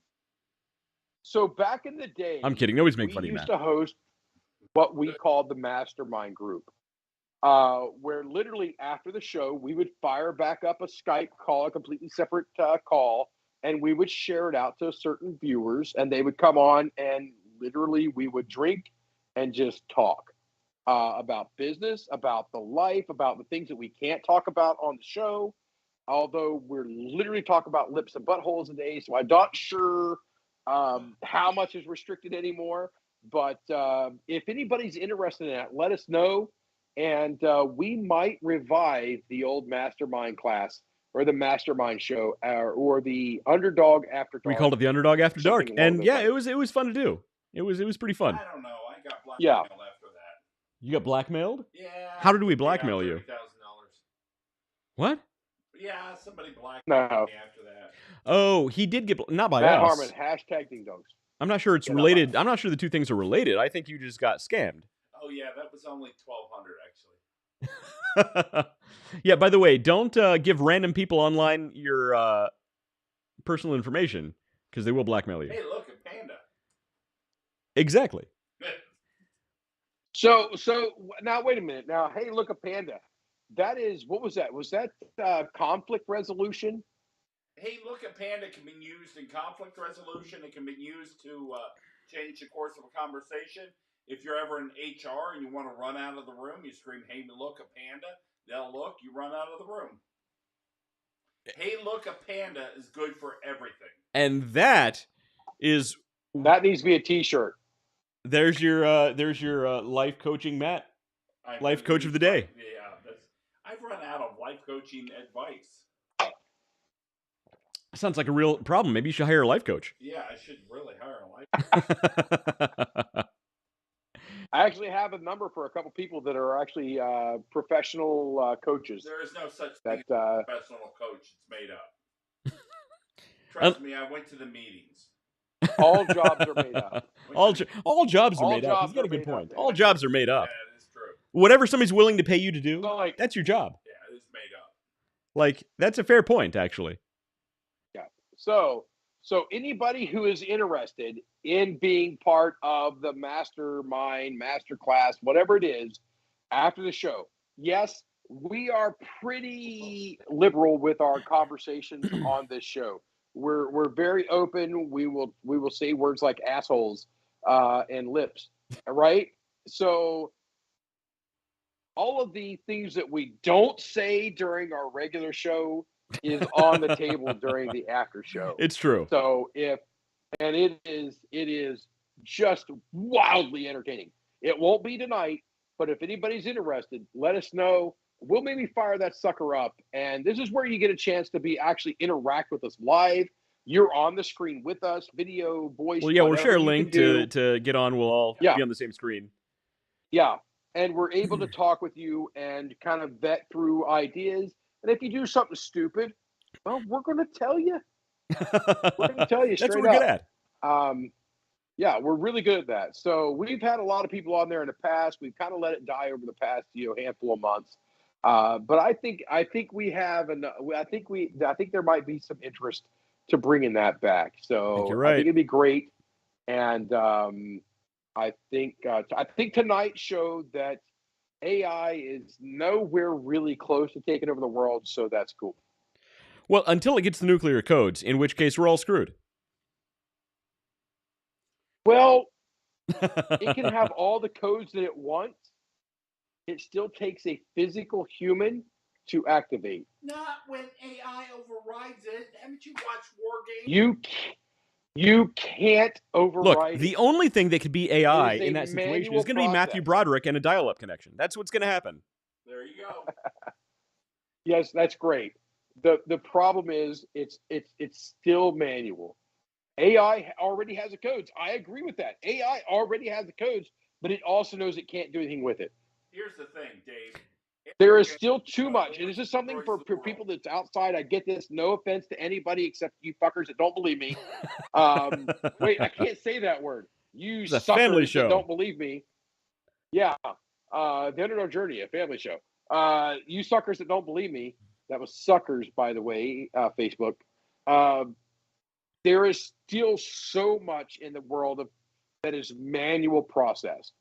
so back in the day, I'm kidding. Nobody's making we fun of you, used Matt. to host what we called the Mastermind Group, where literally after the show we would fire back up a Skype call, a completely separate call, and we would share it out to certain viewers, and they would come on, and literally we would drink and just talk about business, about the life, about the things that we can't talk about on the show. Although we're literally talking about lips and buttholes today, so I'm not sure how much is restricted anymore. But if anybody's interested in that, let us know, and we might revive the old mastermind class or the mastermind show or the Underdog After Dark. We called it the Underdog After Dark, Something along and those yeah, lines. it was fun to do. It was pretty fun. I don't know. I got blackmailed Yeah. after that. You got blackmailed? Yeah. How did we blackmail you? $30,000. What? Yeah, somebody blackmailed No, me after that. Oh, he did get not by Matt us. Harmon, hashtag ding dongs. I'm not sure it's Yeah, not related. by us. I'm not sure the two things are related. I think you just got scammed. Oh yeah, that was only $1,200 actually. Yeah, by the way, don't give random people online your personal information because they will blackmail you. Hey, look, a panda. Exactly. So now wait a minute. Now, hey, look, a panda. That is, what was that? Was that conflict resolution? Hey, look, a panda can be used in conflict resolution. It can be used to change the course of a conversation. If you're ever in HR and you want to run out of the room, you scream, "Hey, look, a panda." They'll look. You run out of the room. Hey, look, a panda is good for everything. And that is That needs to be a T-shirt. there's your life coaching, Matt. Life coach of the day. Yeah, I've run out of life coaching advice. Sounds like a real problem. Maybe you should hire a life coach. Yeah, I should really hire a life coach. I actually have a number for a couple people that are actually professional coaches. There is no such thing as That a professional coach. It's made up. Trust me, I went to the meetings. all jobs are made up. all jobs are All made up. jobs He's got a are good made up, point. man. All jobs are made up. Yeah, it is true. Whatever somebody's willing to pay you to do, So, like, that's your job. Yeah, it is made up. Like, that's a fair point, actually. so anybody who is interested in being part of the mastermind, masterclass, whatever it is, after the show, yes, we are pretty liberal with our conversations on this show. We're very open. We will say words like assholes and lips, right? So all of the things that we don't say during our regular show is on the table during the after show. It's true. So it is just wildly entertaining. It won't be tonight, but if anybody's interested, let us know. We'll maybe fire that sucker up. And this is where you get a chance to be actually interact with us live. You're on the screen with us, video, voice. Well, yeah, we'll whatever share a you link can do. to get on. We'll all Yeah. be on the same screen. Yeah. And we're able to talk with you and kind of vet through ideas. And if you do something stupid, well, we're going to tell you. We're going to tell you straight That's what we're good up. at. Yeah, we're really good at that. So we've had a lot of people on there in the past. We've kind of let it die over the past handful of months. But I think we have, and I think there might be some interest to bringing that back. So you're right. I think it'd be great. And I think tonight showed that AI is nowhere really close to taking over the world. So that's cool. Well, until it gets the nuclear codes, in which case we're all screwed. Well, it can have all the codes that it wants. It still takes a physical human to activate. Not when AI overrides it. Haven't you watched War Games? You can't override. Look, the it. only thing that could be AI It is a in that situation manual is going to be Matthew process. Broderick and a dial-up connection. That's what's going to happen. There you go. Yes, that's great. The problem is it's still manual. AI already has the codes. I agree with that. AI already has the codes, but it also knows it can't do anything with it. Here's the thing, Dave. There is still too much, and this is something for people that's outside. I get this. No offense to anybody except you fuckers that don't believe me. Wait, I can't say that word. You It's a family suckers show. that don't believe me. Yeah, the Underdog Journey, a family show. You suckers that don't believe me. That was suckers, by the way, Facebook. There is still so much in the world that is manual process.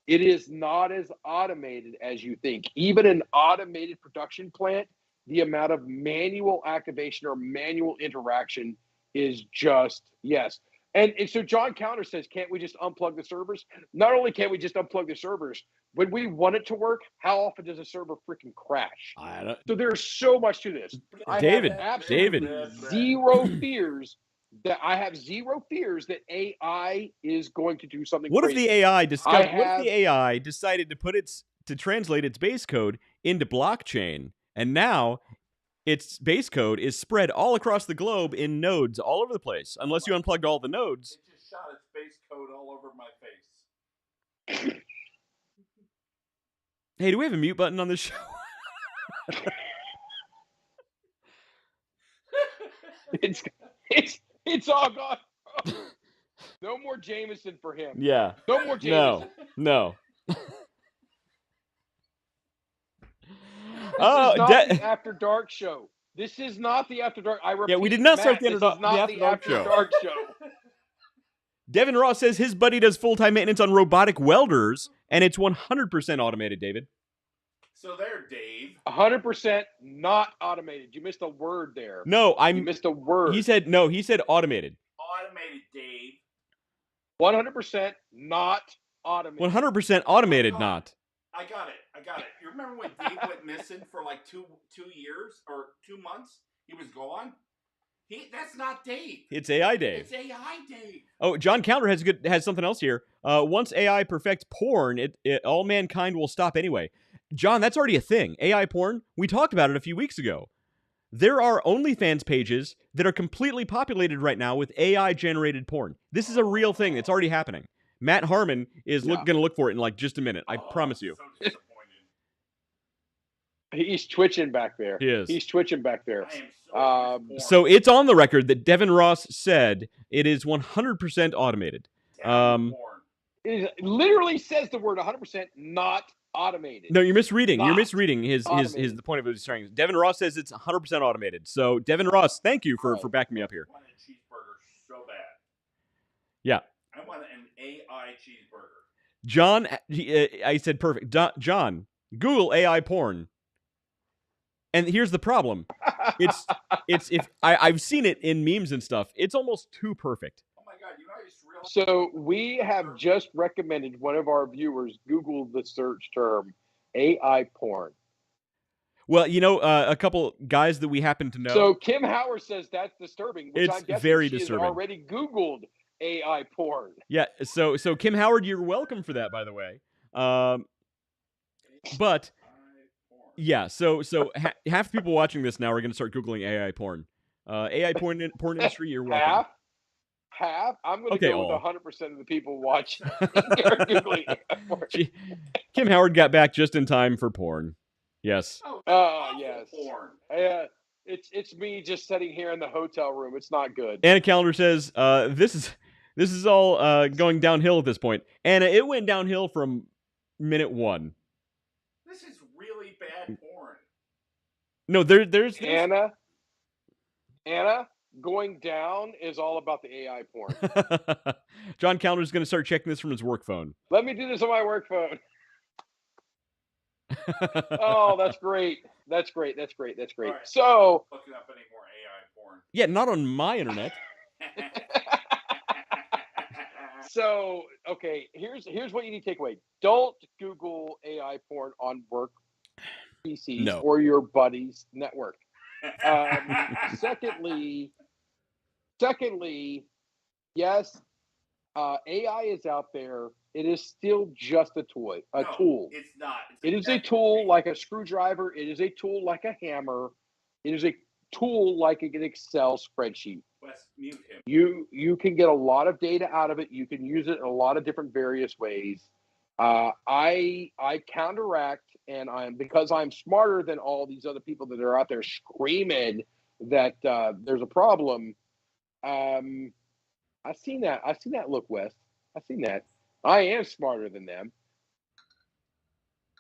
It is not as automated as you think. Even an automated production plant, the amount of manual activation or manual interaction is just, yes. And so John Counter says, can't we just unplug the servers? Not only can we just unplug the servers, when we want it to work, how often does a server freaking crash? I don't. So there's so much to this. David, I have absolutely zero fears that AI is going to do something What if crazy. the AI discovered? What if the AI decided to translate its base code into blockchain, and now its base code is spread all across the globe in nodes all over the place? Unless you unplugged all the nodes. It just shot its base code all over my face. Hey, do we have a mute button on this show? It's all gone. No more Jameson for him. Yeah. No more Jameson. No. This is not the After Dark show. This is not the After Dark. I repeat, Yeah, we did not start Matt, the this is not After Dark show. Dark show. Devin Ross says his buddy does full-time maintenance on robotic welders, and it's 100% automated, David. So there, Dave. 100% not automated. You missed a word there. No, You missed a word. He said automated. Automated, Dave. 100% not automated. 100% automated, not. I got it. You remember when Dave went missing for like two years or 2 months? He was gone. That's not Dave. It's AI Dave. It's AI Dave. Oh, John Counter has something else here. Once AI perfects porn, all mankind will stop anyway. John, that's already a thing. AI porn. We talked about it a few weeks ago. There are OnlyFans pages that are completely populated right now with AI-generated porn. This is a real thing. It's already happening. Matt Harmon is going to look for it in like just a minute. I promise you. So disappointed. He's twitching back there. He is. He's twitching back there. I am So it's on the record that Devin Ross said it is 100% automated. porn. It literally says the word 100% not automated. No, you're misreading. Not You're misreading his the point of his strength. Devin Ross says it's 100% automated. So Devin Ross, thank you for backing me up here. I want a cheeseburger so bad. Yeah. I want an AI cheeseburger. John, I said perfect. John, Google AI porn. And here's the problem. I've seen it in memes and stuff. It's almost too perfect. Oh my god, you know I just realized. So we have just recommended one of our viewers Google the search term AI porn. Well, a couple guys that we happen to know. So Kim Howard says that's disturbing. Which It's I'm guessing very she disturbing. has already Googled AI porn. Yeah, so Kim Howard, you're welcome for that, by the way. But yeah, so half the people watching this now are going to start Googling AI porn. AI porn industry, you're welcome. Half. I'm going to Okay, go all. with 100% of the people watching are Googling AI porn. Kim Howard got back just in time for porn. Yes. Oh yes. Porn. It's me just sitting here in the hotel room. It's not good. Anna Calendar says, this is all going downhill at this point. Anna, it went downhill from minute 1. This is really bad porn. No, there's Anna, going down is all about the AI porn. John Calendar's going to start checking this from his work phone. Let me do this on my work phone. Oh, that's great. That's great. Right. So, Looking up any more AI porn. Yeah, not on my internet. okay, here's what you need to take away. Don't Google AI porn on work PCs or your buddy's network. Secondly, yes, AI is out there. It is still just a tool. It's not. It is a tool like a screwdriver. It is a tool like a hammer. It is a tool like an Excel spreadsheet. Wes, mute him. You can get a lot of data out of it. You can use it in a lot of different various ways. I counteract and because I'm smarter than all these other people that are out there screaming that there's a problem. I've seen that. I've seen that look, West. I've seen that. I am smarter than them.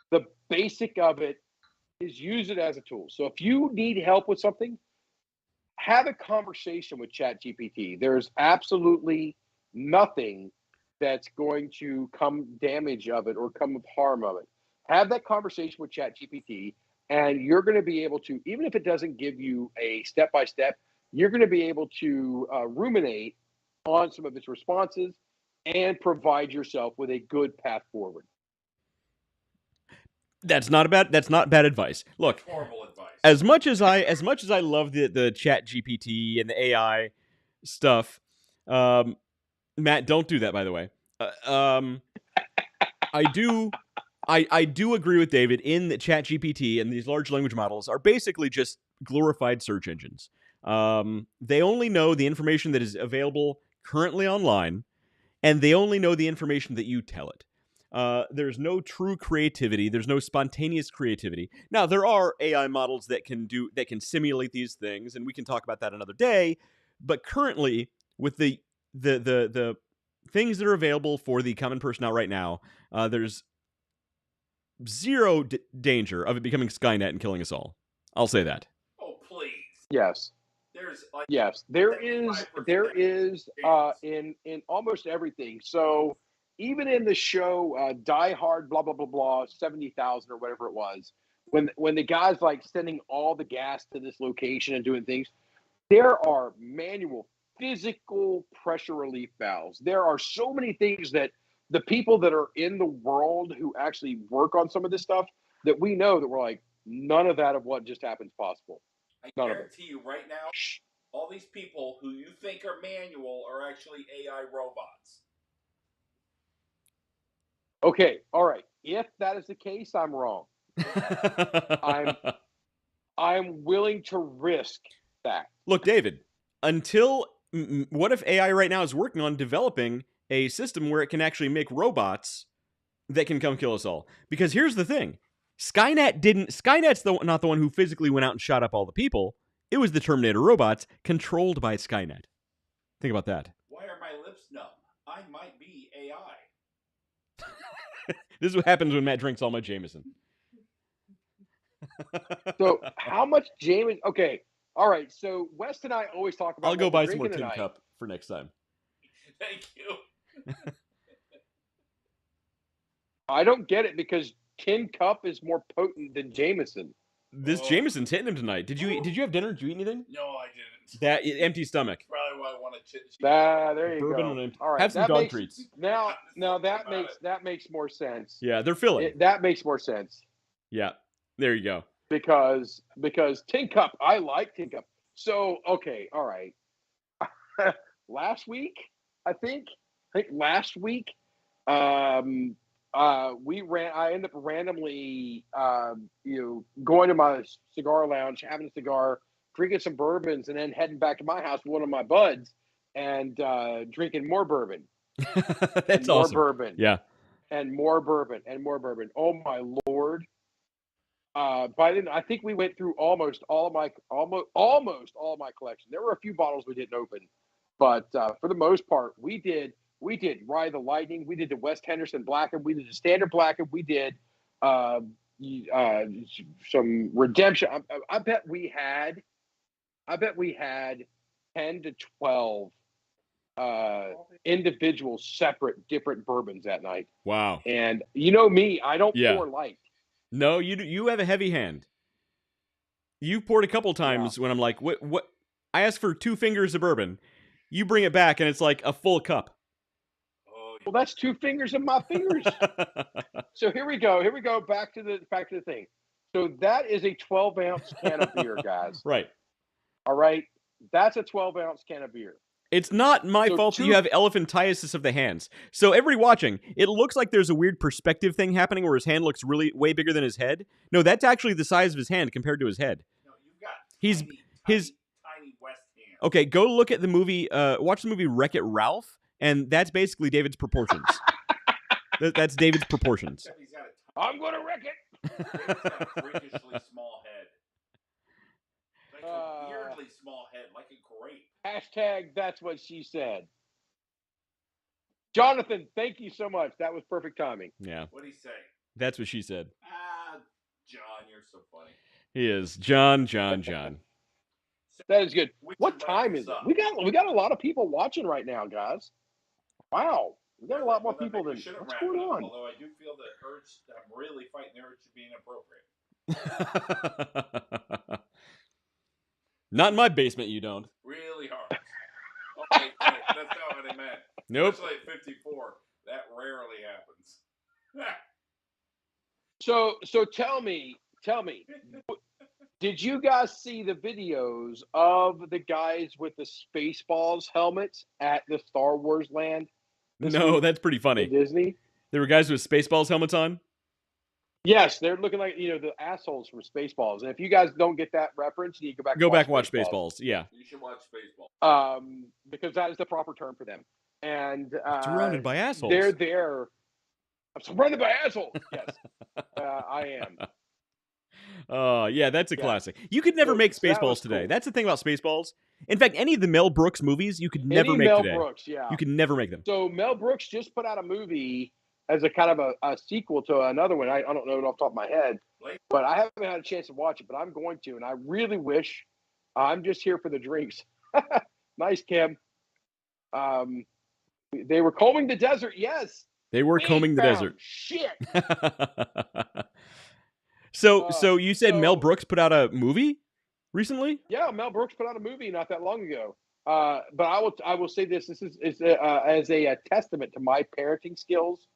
The basic of it is use it as a tool. So if you need help with something, have a conversation with ChatGPT. There's absolutely nothing that's going to come damage of it or come of harm of it. Have that conversation with ChatGPT, and you're going to be able to, even if it doesn't give you a step-by-step, you're going to be able to ruminate on some of its responses and provide yourself with a good path forward. That's not bad advice. Look, Horrible advice. as much as I love the Chat GPT and the AI stuff, Matt, don't do that, by the way. I do agree with David in that Chat GPT and these large language models are basically just glorified search engines. They only know the information that is available currently online, and they only know the information that you tell it. There's no true creativity. There's no spontaneous creativity. Now, there are AI models that can simulate these things, and we can talk about that another day. But currently, with the things that are available for the common person out right now, there's zero danger of it becoming Skynet and killing us all. I'll say that. Oh, please. Yes. There's like Yes, there is 75% in almost everything. So even in the show Die Hard, blah blah blah blah, 70,000 or whatever it was, when the guy's like sending all the gas to this location and doing things, there are manual physical pressure relief valves. There are so many things that the people that are in the world who actually work on some of this stuff that we know that we're like, none of that of what just happened is possible. I None of it. guarantee you right now, all these people who you think are manual are actually AI robots. Okay, all right. If that is the case, I'm wrong. I'm willing to risk that. Look, David, what if AI right now is working on developing a system where it can actually make robots that can come kill us all? Because here's the thing. Skynet's not the one who physically went out and shot up all the people. It was the Terminator robots controlled by Skynet. Think about that. Why are my lips numb? I might be AI. This is what happens when Matt drinks all my Jameson. So how much Jameson? Okay, all right. So West and I always talk about. I'll go what we're buy some more drinking Tin tonight. Cup for next time. Thank you. I don't get it because Tin Cup is more potent than Jameson. This Jameson's hitting him tonight. Did you have dinner? Did you eat anything? No, I didn't. That empty stomach. Probably why I want to chit. There you Bourbon go. and empty. All right, Have some that dog makes, treats. Now that makes more sense. Yeah, they're filling. That makes more sense Yeah, there you go. because Tin Cup, I like Tin Cup. So okay, all right. Last week, I think last week, I ended up randomly, going to my cigar lounge, having a cigar, drinking some bourbons, and then heading back to my house with one of my buds and drinking more bourbon. That's more awesome. bourbon. Yeah. And more bourbon and more bourbon. Oh my Lord. By then, I think we went through almost all of my collection. There were a few bottles we didn't open, but for the most part, we did Ride the Lightning, we did the West Henderson Blackened, we did the Standard Blackened, we did some Redemption. I bet we had 10 to 12 individual separate different bourbons that night. Wow. And you know me, I don't Yeah. pour light. No, you have a heavy hand. You've poured a couple times when I'm like, what? I ask for 2 fingers of bourbon. You bring it back and it's like a full cup. Oh, Well, that's 2 fingers of my fingers. So here we go. Back to the thing. So that is a 12-ounce can of beer, guys. Right. All right. That's a 12-ounce can of beer. It's not my fault that you have elephantiasis of the hands. So everybody watching, it looks like there's a weird perspective thing happening where his hand looks really way bigger than his head. No, that's actually the size of his hand compared to his head. No, you've got tiny West hands. Okay, go look at the movie, watch the movie Wreck-It Ralph, and that's basically David's proportions. That's David's proportions. I'm going to wreck it. David's got a freakishly small head. Like a weirdly small head, like a grape. Hashtag that's what she said. Jonathan, thank you so much. That was perfect timing. Yeah, What'd he say? that's what she said. John, you're so funny. He is John. So, That is good. we What should wrap time this is it? up. We got a lot of people watching right now, guys. Wow, we got a lot more Well, then people maybe than we shouldn't what's wrap going it up, on. although I do feel the urge. I'm really fighting the urge to be inappropriate. Not in my basement, you don't. Really hard. Oh, wait, that's not what I meant. Nope. Especially at 54. That rarely happens. So tell me, did you guys see the videos of the guys with the Spaceballs helmets at the Star Wars land? No, that's pretty funny. At Disney? There were guys with Spaceballs helmets on? Yes, they're looking like, the assholes from Spaceballs. And if you guys don't get that reference, you need to go back and watch Spaceballs. Yeah. You should watch Spaceballs. Because that is the proper term for them. And Surrounded by assholes. They're there. I'm surrounded by assholes. Yes, I am. Yeah, that's a classic. You could never make Spaceballs today. Cool. That's the thing about Spaceballs. In fact, any of the Mel Brooks movies, you could never make Mel today. Brooks, yeah. You can never make them. So Mel Brooks just put out a movie as a kind of a sequel to another one. I don't know it off the top of my head, but I haven't had a chance to watch it, but I'm going to, and I really wish. I'm just here for the drinks. Nice, Kim. They were combing the desert, yes. They were combing the desert. Shit. So you said Mel Brooks put out a movie recently? Yeah, Mel Brooks put out a movie not that long ago. But I will say this: this is as a testament to my parenting skills.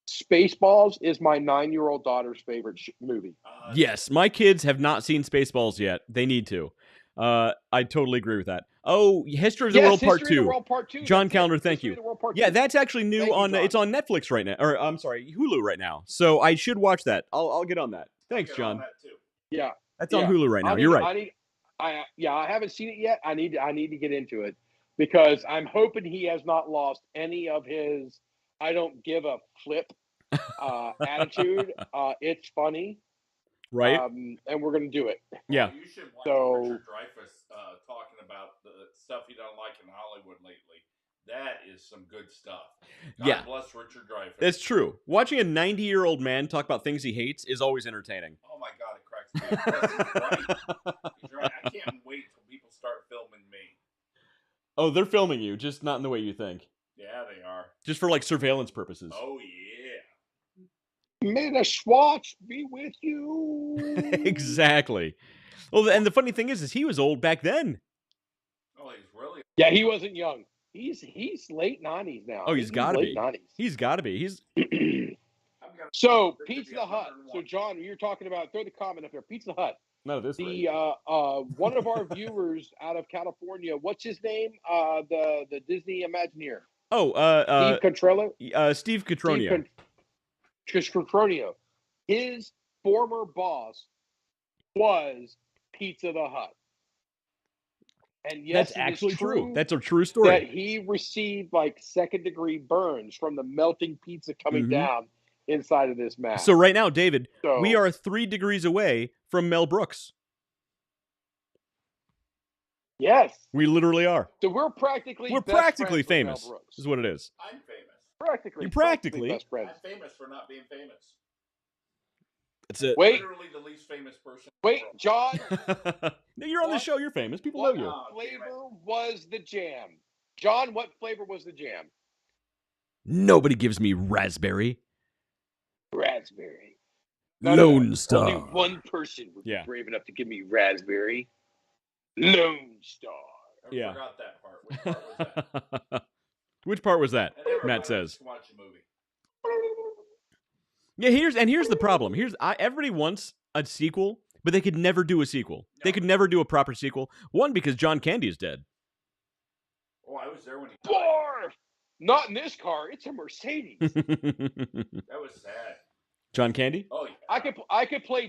Spaceballs is my 9-year-old daughter's favorite movie. Yes, my kids have not seen Spaceballs yet. They need to. I totally agree with that. Oh, History of the World Part 2. John Calendar, thank you. Yeah, that's actually new it's on Netflix right now. Or I'm sorry, Hulu right now. So I should watch that. I'll get on that. Thanks, John. Yeah. That's on Hulu right now. You're right. I haven't seen it yet. I need to get into it because I'm hoping he has not lost any of his I don't give a flip attitude. It's funny. Right. And we're going to do it. Yeah. You should watch Richard Dreyfuss talking about the stuff he doesn't like in Hollywood lately. That is some good stuff. God bless Richard Dreyfuss. That's true. Watching a 90-year-old man talk about things he hates is always entertaining. Oh my God, it cracks me up. He's right. He's right. I can't wait till people start filming me. Oh, they're filming you, just not in the way you think. Yeah, they are. Just for surveillance purposes. Oh yeah. May the Swatch be with you. Exactly. Well, and the funny thing is he was old back then. Oh, he's really. Yeah, he wasn't young. He's late 90s now. Oh, he's got to be. 90s. He's got to be. He's. So Pizza Hut. So John, you're talking about. Throw the comment up there. Pizza Hut. No, this. One of our viewers out of California. What's his name? The Disney Imagineer. Oh, Steve Contrillo. Steve Cotroneo. Cotroneo. His former boss was Pizza the Hut. And yes, that's actually true. That's a true story. That he received second-degree burns from the melting pizza coming down inside of this mask. So right now, David, we are 3 degrees away from Mel Brooks. Yes, we literally are. So we're practically famous. Is what it is. I'm famous. Practically best friends. I'm famous for not being famous. That's it. Wait. Literally the least famous person. Wait, John. No, you're on the show. You're famous. People know you. What flavor was the jam? John, what flavor was the jam? Nobody gives me raspberry. Raspberry. Lone Star. Only one person would be brave enough to give me raspberry. Lone Star. I forgot that part. Which part was that? Which part was that? Matt says. Watch the movie. Yeah, here's the problem. Everybody wants a sequel, but they could never do a sequel. No. They could never do a proper sequel. One, because John Candy is dead. Oh, I was there when he died. Barf! Not in this car. It's a Mercedes. That was sad. John Candy? Oh, yeah. I could play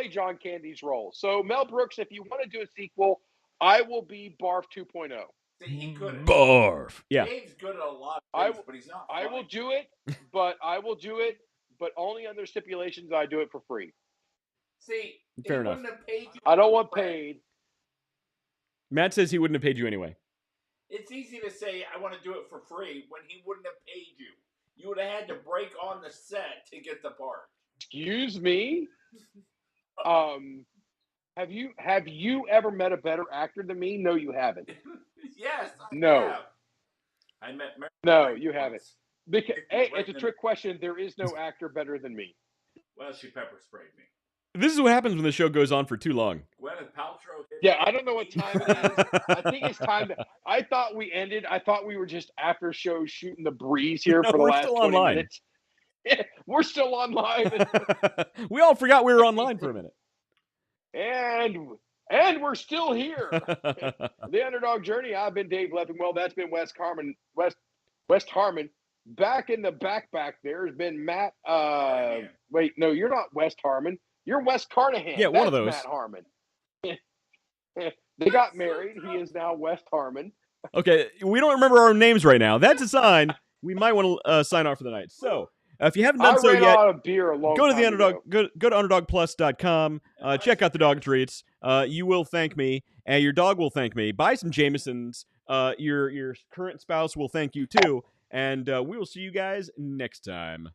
John Candy's role. So Mel Brooks, if you want to do a sequel, I will be Barf 2.0. He could. Barf. Yeah. Dave's good at a lot of things, but he's not funny. I will do it, but but only under stipulations I do it for free. See, Fair he enough. wouldn't have paid you. I don't want Right. paid. Matt says he wouldn't have paid you anyway. It's easy to say I want to do it for free when he wouldn't have paid you. You would have had to break on the set to get the part. Excuse me. Have you ever met a better actor than me? No, you haven't. Yes, I No. have. I met Mary No, Frank you haven't. once. Because Right it's a in the- trick question. There is no actor better than me. Well, she pepper sprayed me. This is what happens when the show goes on for too long. Gwyneth Paltrow. Yeah, I don't know what time it is. I think it's time to. I thought we ended. I thought we were just after show shooting the breeze here No, for the we're last still 20 online. minutes. We're still on live, We all forgot we were online for a minute. and we're still here. The Underdog Journey. I've been Dave Leffingwell. That's been West Harmon. Back in the back there's been Matt. Carnahan. Wait, no, you're not West Harmon. You're West Carnahan. Yeah, one of That's those. Matt Harmon. They got married. He is now West Harmon. Okay, we don't remember our names right now. That's a sign we might want to sign off for the night. So, if you haven't done so ran yet, out of beer a long go to time the Underdog. ago. Go to underdogplus.com. Check out the dog treats. You will thank me, and your dog will thank me. Buy some Jamesons. Your current spouse will thank you too, and we will see you guys next time.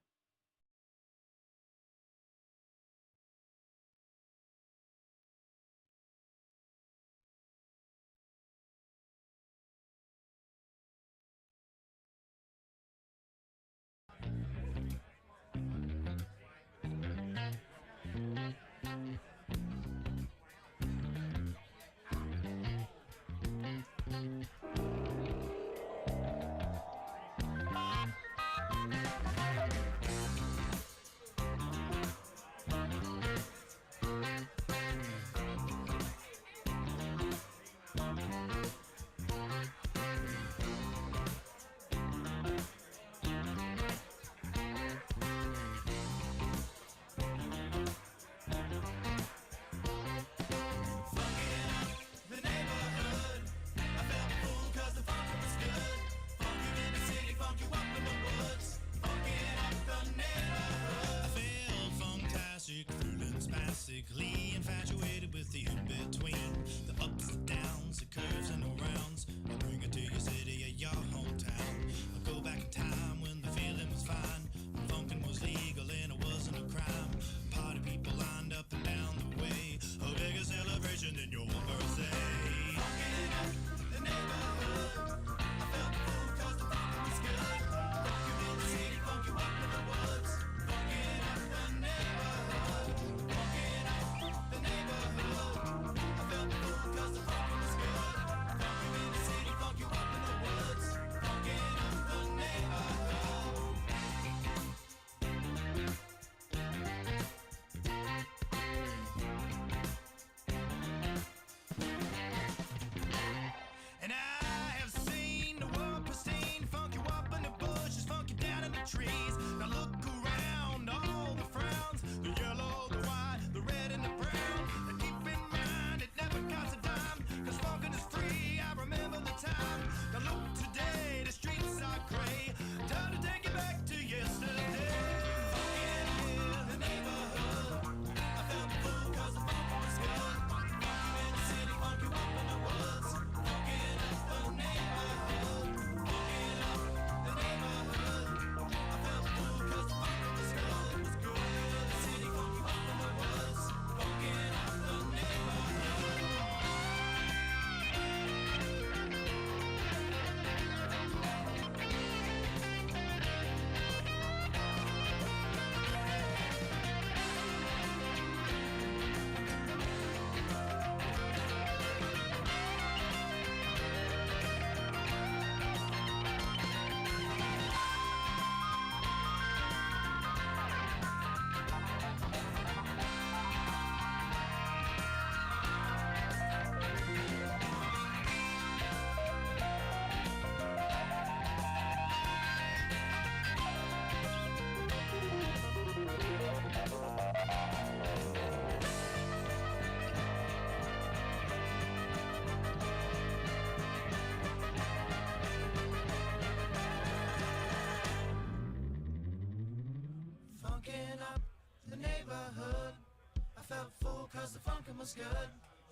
was good.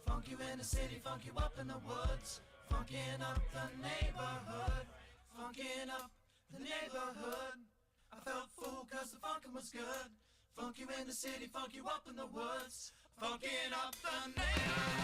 Funk you in the city, funk you up in the woods. Funkin' up the neighborhood. Funkin' up the neighborhood. I felt full cause the funkin' was good. Funk you in the city, funk you up in the woods. Funkin' up the neighborhood.